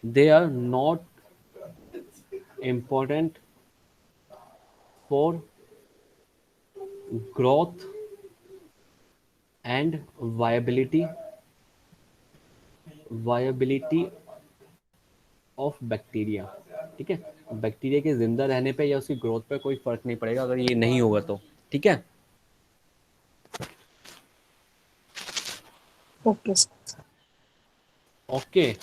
they are not important for growth and viability of bacteria, ठीक है। बैक्टीरिया के जिंदा रहने पे या उसकी ग्रोथ पे कोई फर्क नहीं पड़ेगा अगर ये नहीं होगा तो, ठीक है। Okay sir. Okay,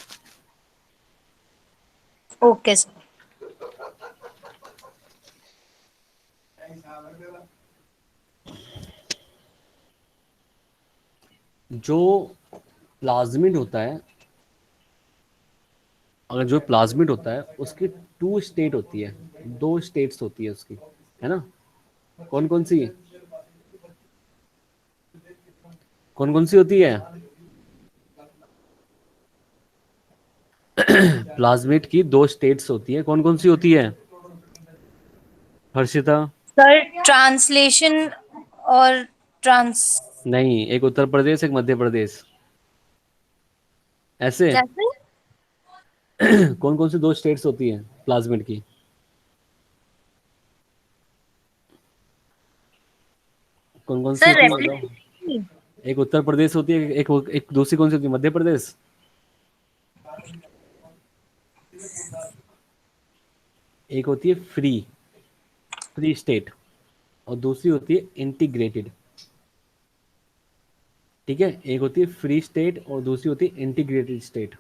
okay sir. जो प्लाज्मिड होता है, अगर जो प्लाज्मिड होता है उसकी टू स्टेट होती है, दो स्टेट्स होती है उसकी, है ना। कौन कौन सी, कौन कौन सी होती है? प्लाज्मिड की दो स्टेट्स होती है, कौन कौन सी होती है हर्षिता? सर ट्रांसलेशन और ट्रांस नहीं, एक उत्तर प्रदेश, एक मध्य प्रदेश, ऐसे। कैसे? कौन कौन सी दो स्टेट्स होती है प्लाज्मिड की? कौन कौन सी सर होती है बताओ? रेप्लिकेशन। एक उत्तर प्रदेश होती है, एक दूसरी कौन सी होती है? मध्य प्रदेश। एक होती है फ्री फ्री स्टेट, और दूसरी होती है इंटीग्रेटेड। ठीक है, एक होती है फ्री स्टेट और दूसरी होती है इंटीग्रेटेड स्टेट।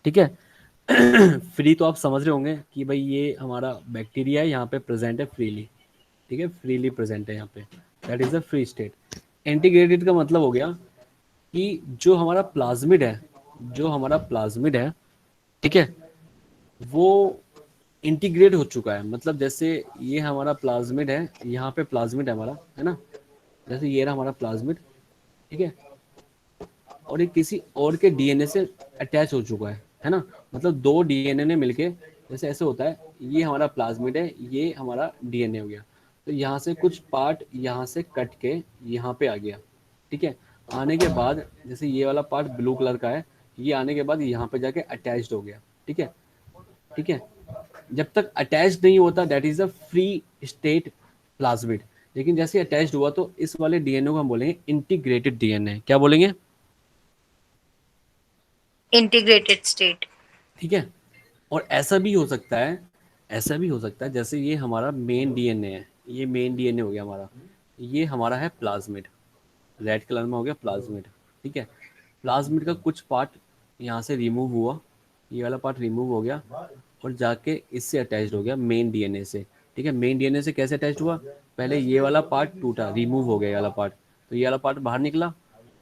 ठीक है। फ्री तो आप समझ रहे होंगे कि भाई ये हमारा बैक्टीरिया है, यहाँ पे प्रेजेंट है फ्रीली। ठीक है, फ्रीली प्रेजेंट है यहाँ पे, that is a free state. Integrated का मतलब हो गया कि जो हमारा प्लाज्मिड है, जो हमारा प्लाज्मिड है, ठीक है, वो इंटीग्रेट हो चुका है। मतलब जैसे ये हमारा प्लाज्मिड है, यहाँ पे प्लाज्मिड है हमारा, है ना, जैसे ये रहा हमारा प्लाज्मिड, ठीक है, और ये किसी और के डीएनए से अटैच हो चुका है ना। मतलब दो डीएनए ने मिलके, जैसे ऐसे होता है, ये हमारा प्लाज्मिड है, ये हमारा डीएनए हो गया, तो यहाँ से कुछ पार्ट यहाँ से कट के यहाँ पे आ गया। ठीक है, आने के बाद जैसे ये वाला पार्ट ब्लू कलर का है, ये आने के बाद यहाँ पे जाके अटैच्ड हो गया। ठीक है, ठीक है, जब तक अटैच नहीं होता that is a free state plasmid. लेकिन जैसे अटैच्ड हुआ तो इस वाले डीएनए को हम बोलेंगे इंटीग्रेटेड डीएनए। क्या बोलेंगे? Integrated state. ठीक है, और ऐसा भी हो सकता है, ऐसा भी हो सकता है जैसे ये हमारा मेन डीएनए है, ये मेन डीएनए हो गया हमारा, ये हमारा है प्लाज्मिड, रेड कलर में हो गया प्लाज्मिड। ठीक है, प्लाज्मिड का कुछ पार्ट यहाँ से रिमूव हुआ, ये वाला पार्ट रिमूव हो गया और जाके इससे अटैच्ड हो गया मेन डीएनए से। ठीक है, मेन डीएनए से कैसे अटैच्ड हुआ? पहले ये वाला पार्ट टूटा, रिमूव हो गया ये वाला पार्ट, तो ये वाला पार्ट बाहर निकला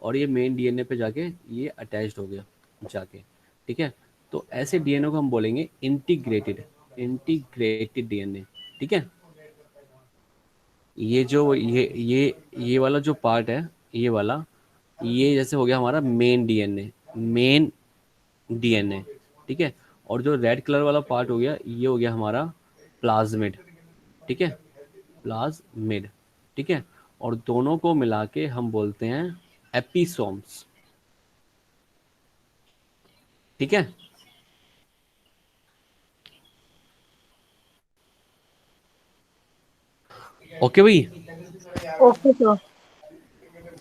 और ये मेन डीएनए पे जाके ये अटैच्ड हो गया जाके। ठीक है, तो ऐसे डीएनए को हम बोलेंगे इंटीग्रेटेड, इंटीग्रेटेड डीएनए। ठीक है, ये जो ये वाला जो पार्ट है, ये वाला, ये जैसे हो गया हमारा मेन डीएनए, मेन डीएनए। ठीक है, और जो रेड कलर वाला पार्ट हो गया, ये हो गया हमारा प्लाज्मिड। ठीक है, प्लाज्मिड। ठीक है, और दोनों को मिला के हम बोलते हैं एपिसोम्स। ठीक है, ओके भाई। Okay sir.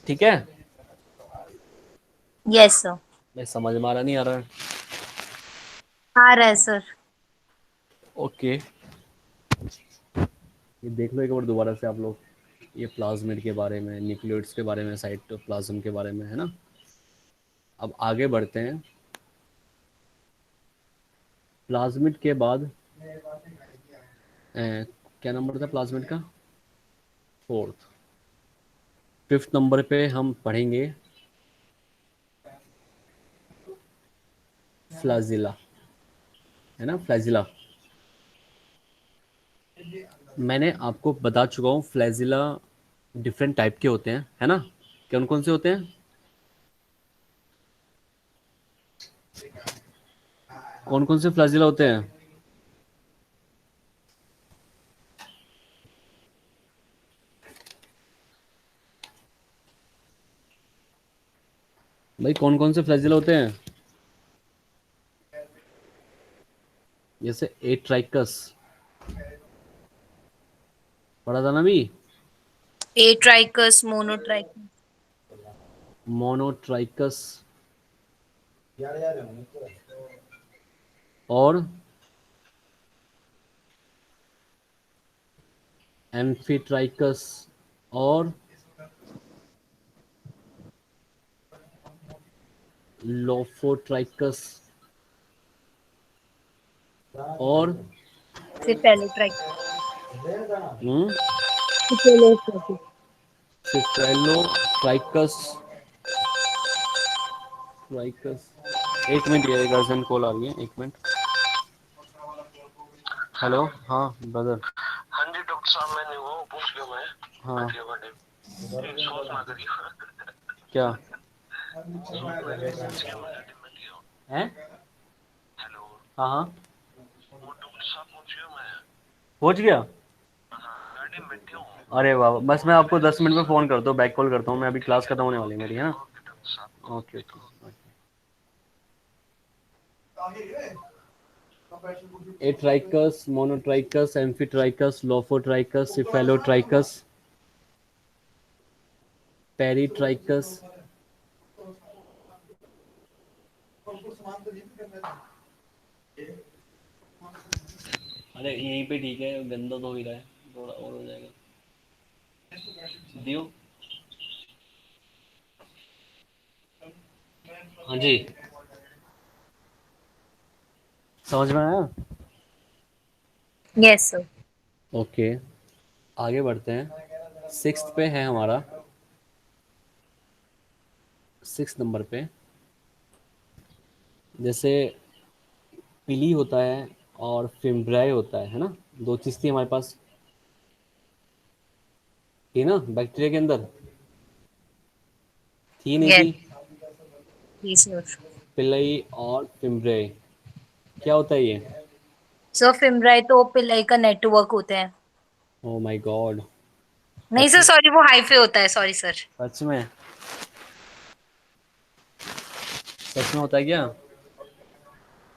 ठीक है, यस सर। मैं समझ में आ रहा नहीं आ रहा है? आ रहा है सर। ओके, ये देख लो एक बार दोबारा से आप लोग, ये प्लाज्मिड के बारे में, न्यूक्लियोइड्स के बारे में, साइटोप्लाज्म के बारे में, है ना। अब आगे बढ़ते हैं। प्लाज्मिड के बाद क्या नंबर था प्लाज्मिड का? फोर्थ। फिफ्थ नंबर पे हम पढ़ेंगे फ्लैजिला, है ना, फ्लैजिला। मैंने आपको बता चुका हूँ फ्लैजिला डिफरेंट टाइप के होते हैं, है ना। कौन कौन से होते हैं? कौन कौन से फ्लैजिला होते हैं? भाई कौन कौन से फ्लैजिला होते हैं? जैसे एट्राइकस पढ़ा था ना अभी, एट्राइकस, मोनोट्राइकस। मोनोट्राइकस और एम्फीट्राइकस और लोफोट्राइकस और सिपेलोट्राइकस। सिफेलोट्राइकस, ट्राइकस। एक मिनट, ये एक अर्जेंट कॉल आ रही है, एक मिनट। हेलो, हाँ ब्रदर। हाँ जी डॉक्टर साहब, मैंने वो पूछ लिया मैं। हाँ, सोच ना करिए। क्या मैं है? हेलो हाँ हाँ, वो डॉक्टर साहब पहुंच गया मैं। पहुंच गया। हाँ, गाड़ी में बैठे हूँ। अरे वाह, बस मैं आपको 10 मिनट में फ़ोन करता हूँ, बैक कॉल करता हूँ मैं, अभी क्लास खत्म होने वाली है मेरी, है ना। ओके डॉक्टर साहब, okay okay. Atrichous, monotrichous, amphitrichous, lophotrichous, cephalotrichous, peritrichous. अरे यहीं पे ठीक है, गंदा तो हो ही रहा है, थोड़ा और हो जाएगा। दियो। हाँ जी, समझ में आया। Yes sir. ओके, आगे बढ़ते हैं। सिक्स्थ पे है हमारा, 6 नंबर पे, जैसे पिली होता है और फिम्ब्राई होता है ना। दो चीज़ थी हमारे पास, थी ना बैक्टीरिया के अंदर, थी नहीं यस थी। जी सर। पिलई और फिम्ब्राई, क्या होता है ये। सर फिम्ब्राई तो पिलाई का नेटवर्क होता है। ओ माय गॉड, नहीं सच सर में। सॉरी, वो हाइफे होता है, सॉरी सर। सच में, सच में होता है क्या।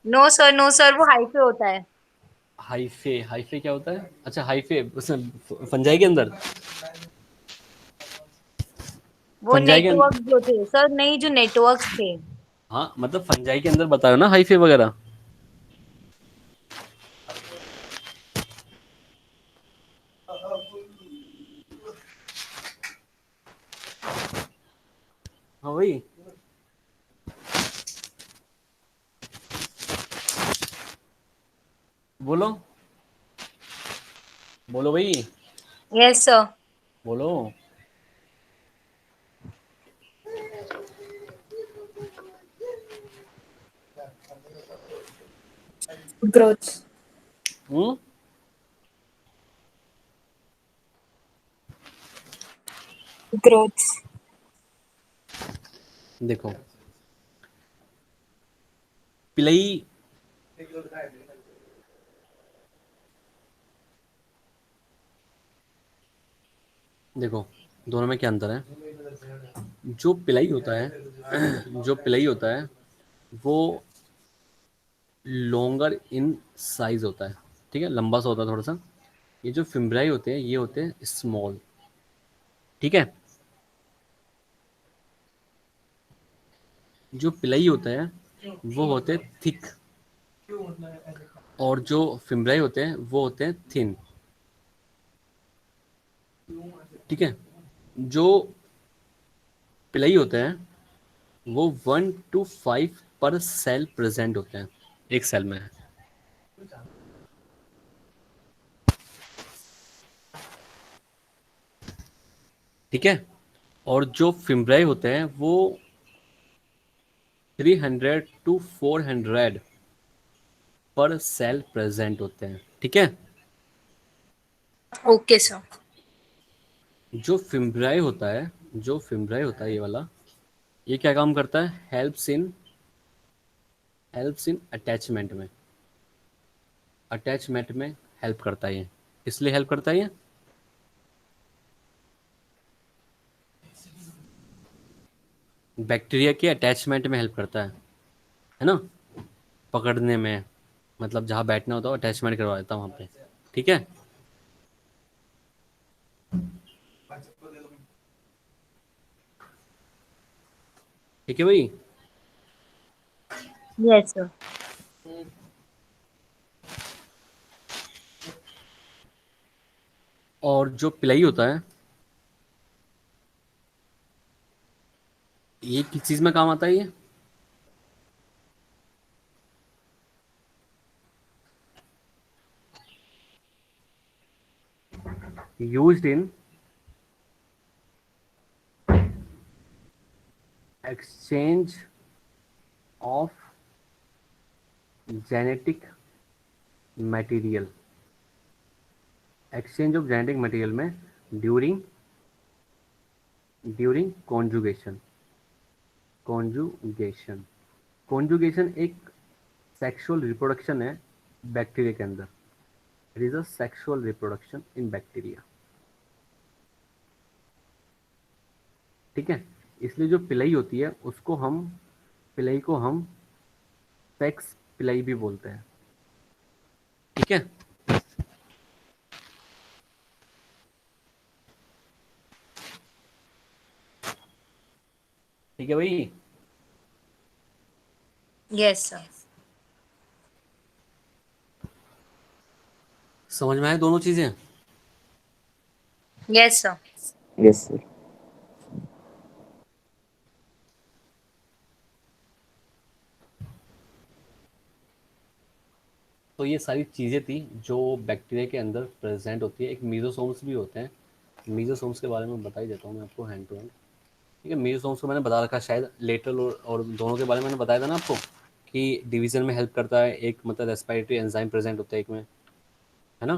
नो सर नो सर, वो हाइफे होता है। हाइफे, हाइफे क्या होता है। अच्छा हाइफे उसमें फंजाई के अंदर, वो फंजाई के नेटवर्क अंदर। जो थे सर, नहीं जो नेटवर्क्स थे। हाँ मतलब फंजाई के अंदर बताओ ना हाइफे वगैरह। हाँ वही, बोलो, बोलो भाई, यस सर। बोलो। Growth. हम्म, Growth. देखो पिलई, देखो दोनों में क्या अंतर है। जो पिलई होता है जो पिलई होता है वो लॉन्गर इन साइज होता है, ठीक है, लंबा सा होता है थोड़ा सा। ये जो फिम्ब्राई होते हैं ये होते हैं स्मॉल, ठीक है। जो पिलई होता है वो होते हैं थिक, और जो फिम्ब्राई होते हैं वो होते हैं थिन, ठीक है। जो पिलई होते हैं वो 1 to 5 पर सेल प्रेजेंट होते हैं, एक सेल में, ठीक है। और जो फिम्ब्राई होते हैं वो 300 to 400 पर सेल प्रेजेंट होते हैं, ठीक है। Okay sir. जो फिम्ब्राई होता है ये वाला, ये क्या काम करता है, हेल्प्स इन अटैचमेंट में, अटैचमेंट में हेल्प करता है ये, इसलिए हेल्प करता है ये, बैक्टीरिया के अटैचमेंट में हेल्प करता है ना, पकड़ने में, मतलब जहाँ बैठना होता है अटैचमेंट करवा देता है वहाँ पे, ठीक है। ठीक है भाई। Yes sir. और जो पिलाई होता है ये किस चीज़ में काम आता है, ये used in exchange of genetic material, exchange of genetic material में during during conjugation, conjugation, conjugation एक सेक्सुअल रिप्रोडक्शन है बैक्टीरिया के अंदर, it is a sexual reproduction in bacteria. ठीक है, इसलिए जो पिलाई होती है उसको हम, पिलाई को हम सेक्स पिलाई भी बोलते हैं। ठीक है, ठीक है भाई। Yes sir. समझ में आए दोनों चीजें? Yes sir. Yes, sir. तो ये सारी चीज़ें थी जो बैक्टीरिया के अंदर प्रेजेंट होती है। एक मीजोसोम्स भी होते हैं, मीजोसोम्स के बारे में बता ही देता हूँ मैं आपको हैंड टू हैंड। ठीक है, मीजोसोम्स को मैंने बता रखा शायद, लेटरल और दोनों के बारे में मैंने बताया था ना आपको कि डिवीजन में हेल्प करता है। एक मतलब रेस्पिरेटरी एंजाइम प्रेजेंट होता है एक में, है ना।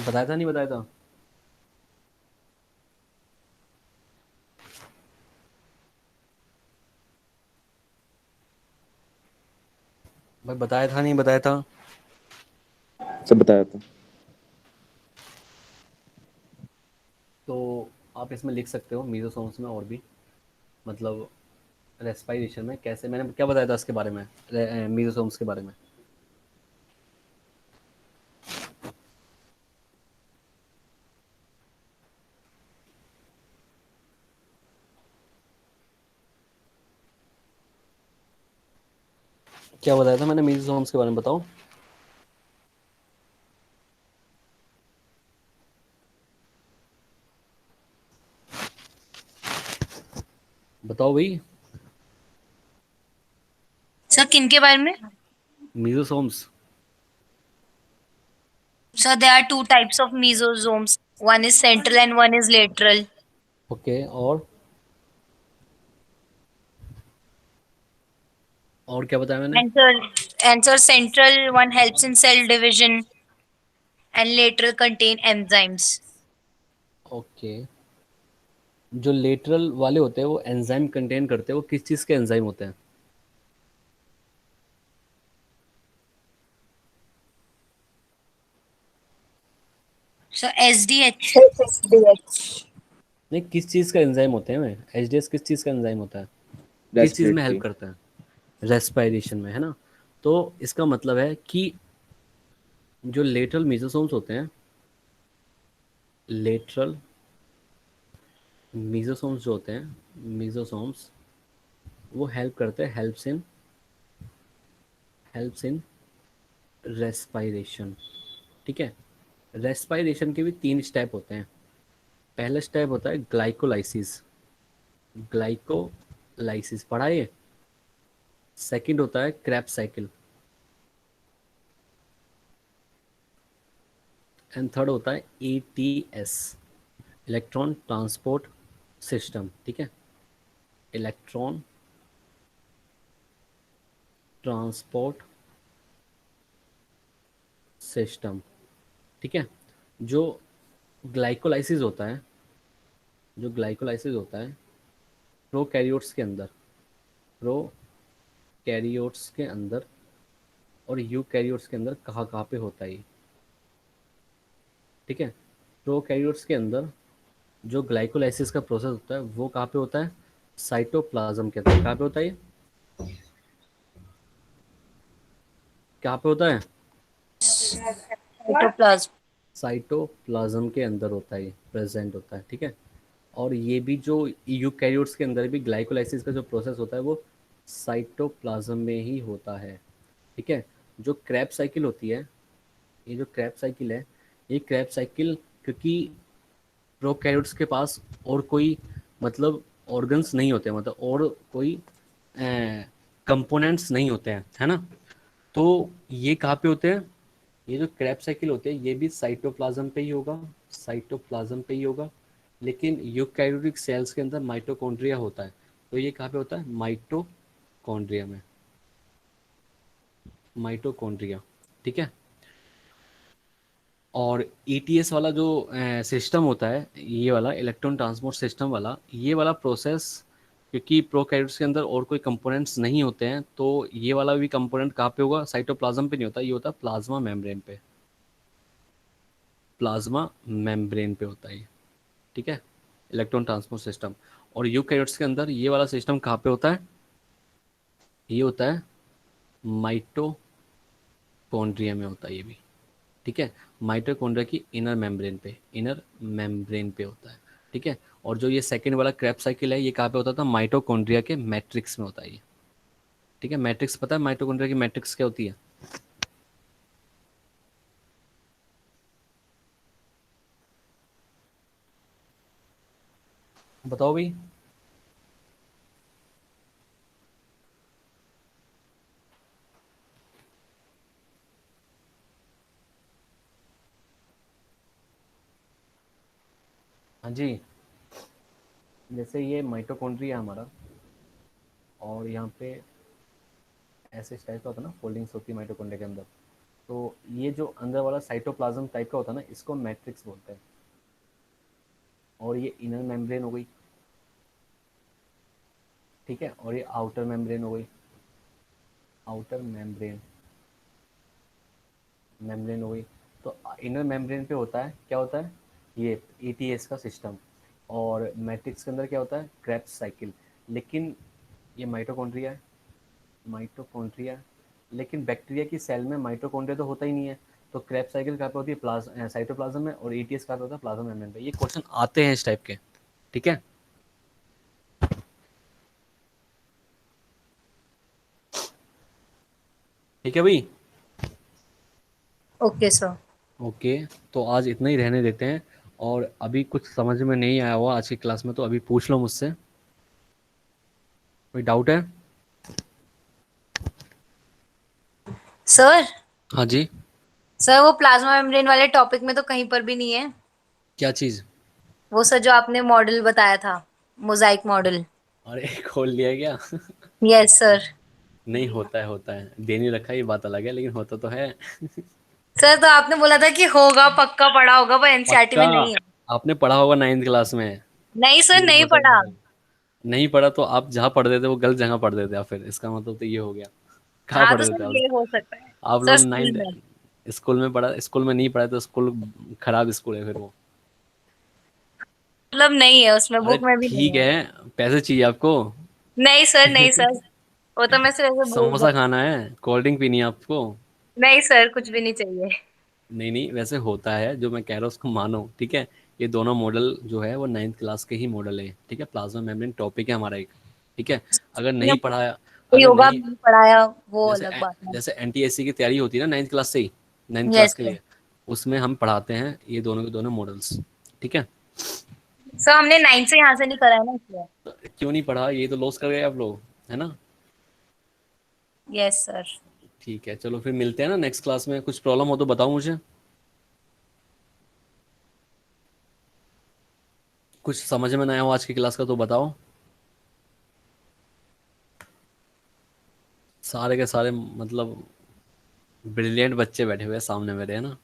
बताया था नहीं बताया था? भाई बताया था नहीं बताया था? सब बताया था। तो आप इसमें लिख सकते हो मीजोसोम्स में और भी, मतलब रेस्पिरेशन में कैसे, मैंने क्या बताया था इसके बारे में, मीजोसोम्स के बारे में। क्या बताया था मैंने मीजोसोम्स के बारे में, बताओ। बताओ भाई। सर किन के बारे में? Mesosomes. Sir there are two types of mesosomes. One is central and one is lateral. Okay, और क्या बताया मैंने? And sir, central one helps in cell division and lateral contain enzymes. Okay, जो लेटरल वाले होते हैं वो एंजाइम कंटेन करते हैं, वो किस चीज़ के एंजाइम होते हैं? So SDH. नहीं, किस चीज़ का एंजाइम होते हैं? एचडीएस किस चीज़ का एंजाइम होता है? किस चीज़ में हेल्प Respiratory. करता है? रेस्पिरेशन में, है ना। तो इसका मतलब है कि जो लेटरल मीजोसोम्स होते हैं, लेटरल मीजोसोम्स जो होते हैं, मीजोसोम्स वो हेल्प करते हैं, हेल्प्स इन रेस्पिरेशन। ठीक है, रेस्पिरेशन के भी 3 स्टेप होते हैं। पहला स्टेप होता है ग्लाइकोलाइसिस, ग्लाइकोलाइसिस पढ़ा है। सेकंड होता है क्रैब साइकिल, एंड थर्ड होता है एटीएस, इलेक्ट्रॉन ट्रांसपोर्ट सिस्टम। ठीक है, इलेक्ट्रॉन ट्रांसपोर्ट सिस्टम। ठीक है, जो ग्लाइकोलाइसिस होता है, जो ग्लाइकोलाइसिस होता है प्रोकैरियोट्स के अंदर, प्रोकैरियोट्स के अंदर और यूकैरियोट्स के अंदर कहाँ कहाँ पे होता है ये? ठीक है, प्रोकैरियोट्स के अंदर जो ग्लाइकोलाइसिस का प्रोसेस होता है वो कहाँ पे होता है? साइटोप्लाज्म के अंदर। कहाँ पे होता है ये? कहाँ पे होता है? Cytoplasm. साइटोप्लाज्म के अंदर होता है, प्रेजेंट होता है। ठीक है, और ये भी जो यूकैरियोट्स के अंदर भी ग्लाइकोलाइसिस का जो प्रोसेस होता है वो साइटोप्लाज्म में ही होता है। ठीक है, जो क्रैब साइकिल होती है, ये जो क्रैब साइकिल है, ये क्रैब साइकिल, क्योंकि प्रोकैरियोट्स के पास और कोई मतलब ऑर्गन्स नहीं होते, मतलब और कोई कंपोनेंट्स नहीं होते हैं, है ना। तो ये कहाँ पे होते हैं? ये जो क्रैब साइकिल होते हैं ये भी साइटोप्लाज्म पे ही होगा, साइटोप्लाज्म पे ही होगा। लेकिन यूकैरियोटिक सेल्स के अंदर माइटोकॉन्ड्रिया होता है, तो ये कहाँ पे होता है? माइटोकॉन्ड्रिया में, माइटोकॉन्ड्रिया। ठीक है, और ईटीएस वाला जो सिस्टम होता है, ये वाला इलेक्ट्रॉन ट्रांसपोर्ट सिस्टम वाला, ये वाला प्रोसेस, क्योंकि प्रोकैरियोट्स के अंदर और कोई कंपोनेंट्स नहीं होते हैं, तो ये वाला भी कंपोनेंट कहाँ पे होगा, साइटोप्लाज्म पे नहीं होता, ये होता है प्लाज्मा मेम्ब्रेन पे, प्लाज्मा मेम्ब्रेन पे होता है ये, ठीक है, इलेक्ट्रॉन ट्रांसपोर्ट सिस्टम। और यूकैरियोट्स के अंदर ये वाला सिस्टम कहाँ पे होता है, ये होता है माइटोकॉन्ड्रिया में होता है ये भी, ठीक है, माइटोकॉन्ड्रिया की इनर मेम्ब्रेन पे, इनर मेम्ब्रेन पे होता है, ठीक है। और जो ये सेकंड वाला क्रेब्स साइकिल है, ये कहाँ पे होता था, माइटोकॉन्ड्रिया के मैट्रिक्स में होता है ये, ठीक है। मैट्रिक्स पता है माइटोकॉन्ड्रिया की मैट्रिक्स क्या होती है? बताओ भाई। हाँ जी, जैसे ये माइटोकॉन्ड्रिया है हमारा, और यहाँ पे ऐसे इस टाइप का होता है ना, फोल्डिंग्स होती है माइटोकॉन्ड्रिया के अंदर, तो ये जो अंदर वाला साइटोप्लाज्म टाइप का होता है ना, इसको मैट्रिक्स बोलते हैं। और ये इनर मेम्ब्रेन हो गई, ठीक है, और ये आउटर मेम्ब्रेन हो गई, आउटर मेम्ब्रेन, मेम्ब्रेन हो गई। तो इनर मेम्ब्रेन पे होता है, क्या होता है, ये ईटीएस का सिस्टम, और मैट्रिक्स के अंदर क्या होता है, क्रेब्स साइकिल। लेकिन ये माइटोकॉन्ड्रिया है, माइटोकॉन्ड्रिया, लेकिन बैक्टीरिया की सेल में माइटोकॉन्ड्रिया तो होता ही नहीं है, तो क्रेब्स साइकिल कहाँ पे होती है, साइटोप्लाज्म में, और ईटीएस कहाँ पे होता है, प्लाज्मा मेम्ब्रेन पे। ये क्वेश्चन आते हैं इस टाइप के, ठीक है। ठीक है भाई, ओके सर। ओके। तो आज इतना ही रहने देते हैं, और अभी कुछ समझ में नहीं आया हुआ आज की क्लास में, तो अभी पूछ लो मुझसे, कोई डाउट है? सर, हाँ जी। सर वो प्लाज्मा मेम्ब्रेन वाले टॉपिक में तो कहीं पर भी नहीं है। क्या चीज़? वो सर जो आपने मॉडल बताया था, मोजाइक मॉडल। अरे खोल लिया क्या? Yes sir. नहीं, होता है, होता है, दे नहीं रखा, ये बात अलग है, लेकिन होता तो है। सर तो आपने बोला था कि होगा, पक्का पढ़ा होगा, पर एनसीईआरटी पक्का। में नहीं है। आपने पढ़ा होगा 9th क्लास में। नहीं सर, झूठ नहीं मत पढ़ा। बोलो। नहीं पढ़ा तो आप जहाँ पढ़ देते वो गलत जगह पढ़ देते, आप फिर इसका मतलब तो ये हो गया। कहाँ हाँ पढ़ तो सर देते आप? ये हो सकता है। आप सर लोग स्कूल 9th में। स्कूल में पढ़ा, स्कूल में नहीं पढ़ा तो स्कूल खराब स्कूल है फिर वो। मतलब नहीं है उसमें, अरे बुक में भी नहीं ठीक है। है, पैसे चाहिए आपको? नहीं सर, नहीं सर, वो तो मैं सिर्फ ऐसे बोल समोसा रहा खाना है, कोल्ड ड्रिंक पीनी है आपको? हूँ। नहीं सर, कुछ भी नहीं चाहिए। नहीं नहीं, वैसे होता है, जो मैं कह रहा हूँ उसको मानो, ठीक है। ये दोनों मॉडल जो है वो 9th क्लास के ही मॉडल है, ठीक है। प्लाज्मा मेम्ब्रेन टॉपिक है हमारा एक, ठीक है। अगर नहीं पढ़ाया, अगर योगा नहीं, भी नहीं पढ़ाया, वो जैसे अलग बात है। जैसे एनटीएससी की तैयारी होती है ना 9th क्लास से ही, 9th क्लास यस के सर। लिए, उसमें हम पढ़ाते हैं ये दोनों के दोनों मॉडल्स, ठीक है। सर हमने 9 से यहाँ से नहीं करा है ना, इसलिए। तो क्यों नहीं पढ़ा, ये तो लॉस कर गए आप लोग, है ना। Yes sir. ठीक है, चलो फिर मिलते हैं ना नेक्स्ट क्लास में। कुछ प्रॉब्लम हो तो बताओ मुझे, कुछ समझ में ना आया हो आज की क्लास का तो बताओ। सारे के सारे मतलब ब्रिलियंट बच्चे बैठे हुए हैं सामने मेरे, है ना।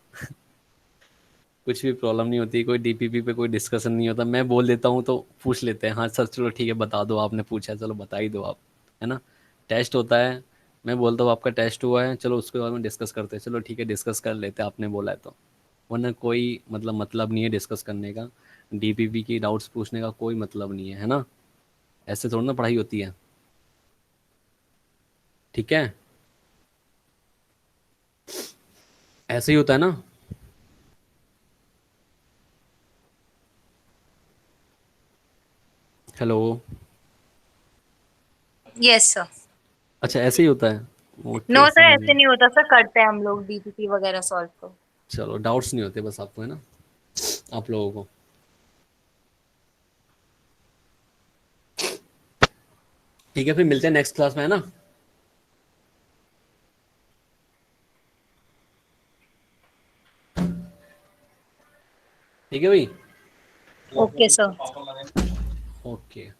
कुछ भी प्रॉब्लम नहीं होती, कोई डीपीपी पे कोई डिस्कशन नहीं होता, मैं बोल देता हूँ तो पूछ लेते हैं, हाँ सर चलो ठीक है बता दो, आपने पूछा है चलो बता ही दो आप, है ना। टेस्ट होता है, मैं बोलता हूँ आपका टेस्ट हुआ है, चलो उसके बारे में डिस्कस करते हैं, चलो ठीक है डिस्कस कर लेते हैं, आपने बोला है तो। वरना कोई मतलब नहीं है डिस्कस करने का, डीपीपी की डाउट्स पूछने का कोई मतलब नहीं है ना। ऐसे थोड़ी ना पढ़ाई होती है, ठीक है, ऐसे ही होता है ना। हेलो। Yes sir. अच्छा ऐसे ही होता है, ओके नो सर, समझ ऐसे गया। नहीं होता सर, करते हैं हम लोग डीपीपी वगैरह सॉल्व तो। चलो डाउट्स नहीं होते बस आपको, है ना, आप लोगों को। ठीक है, फिर मिलते हैं नेक्स्ट क्लास में, है ना। ठीक है भाई। Okay sir. ओके।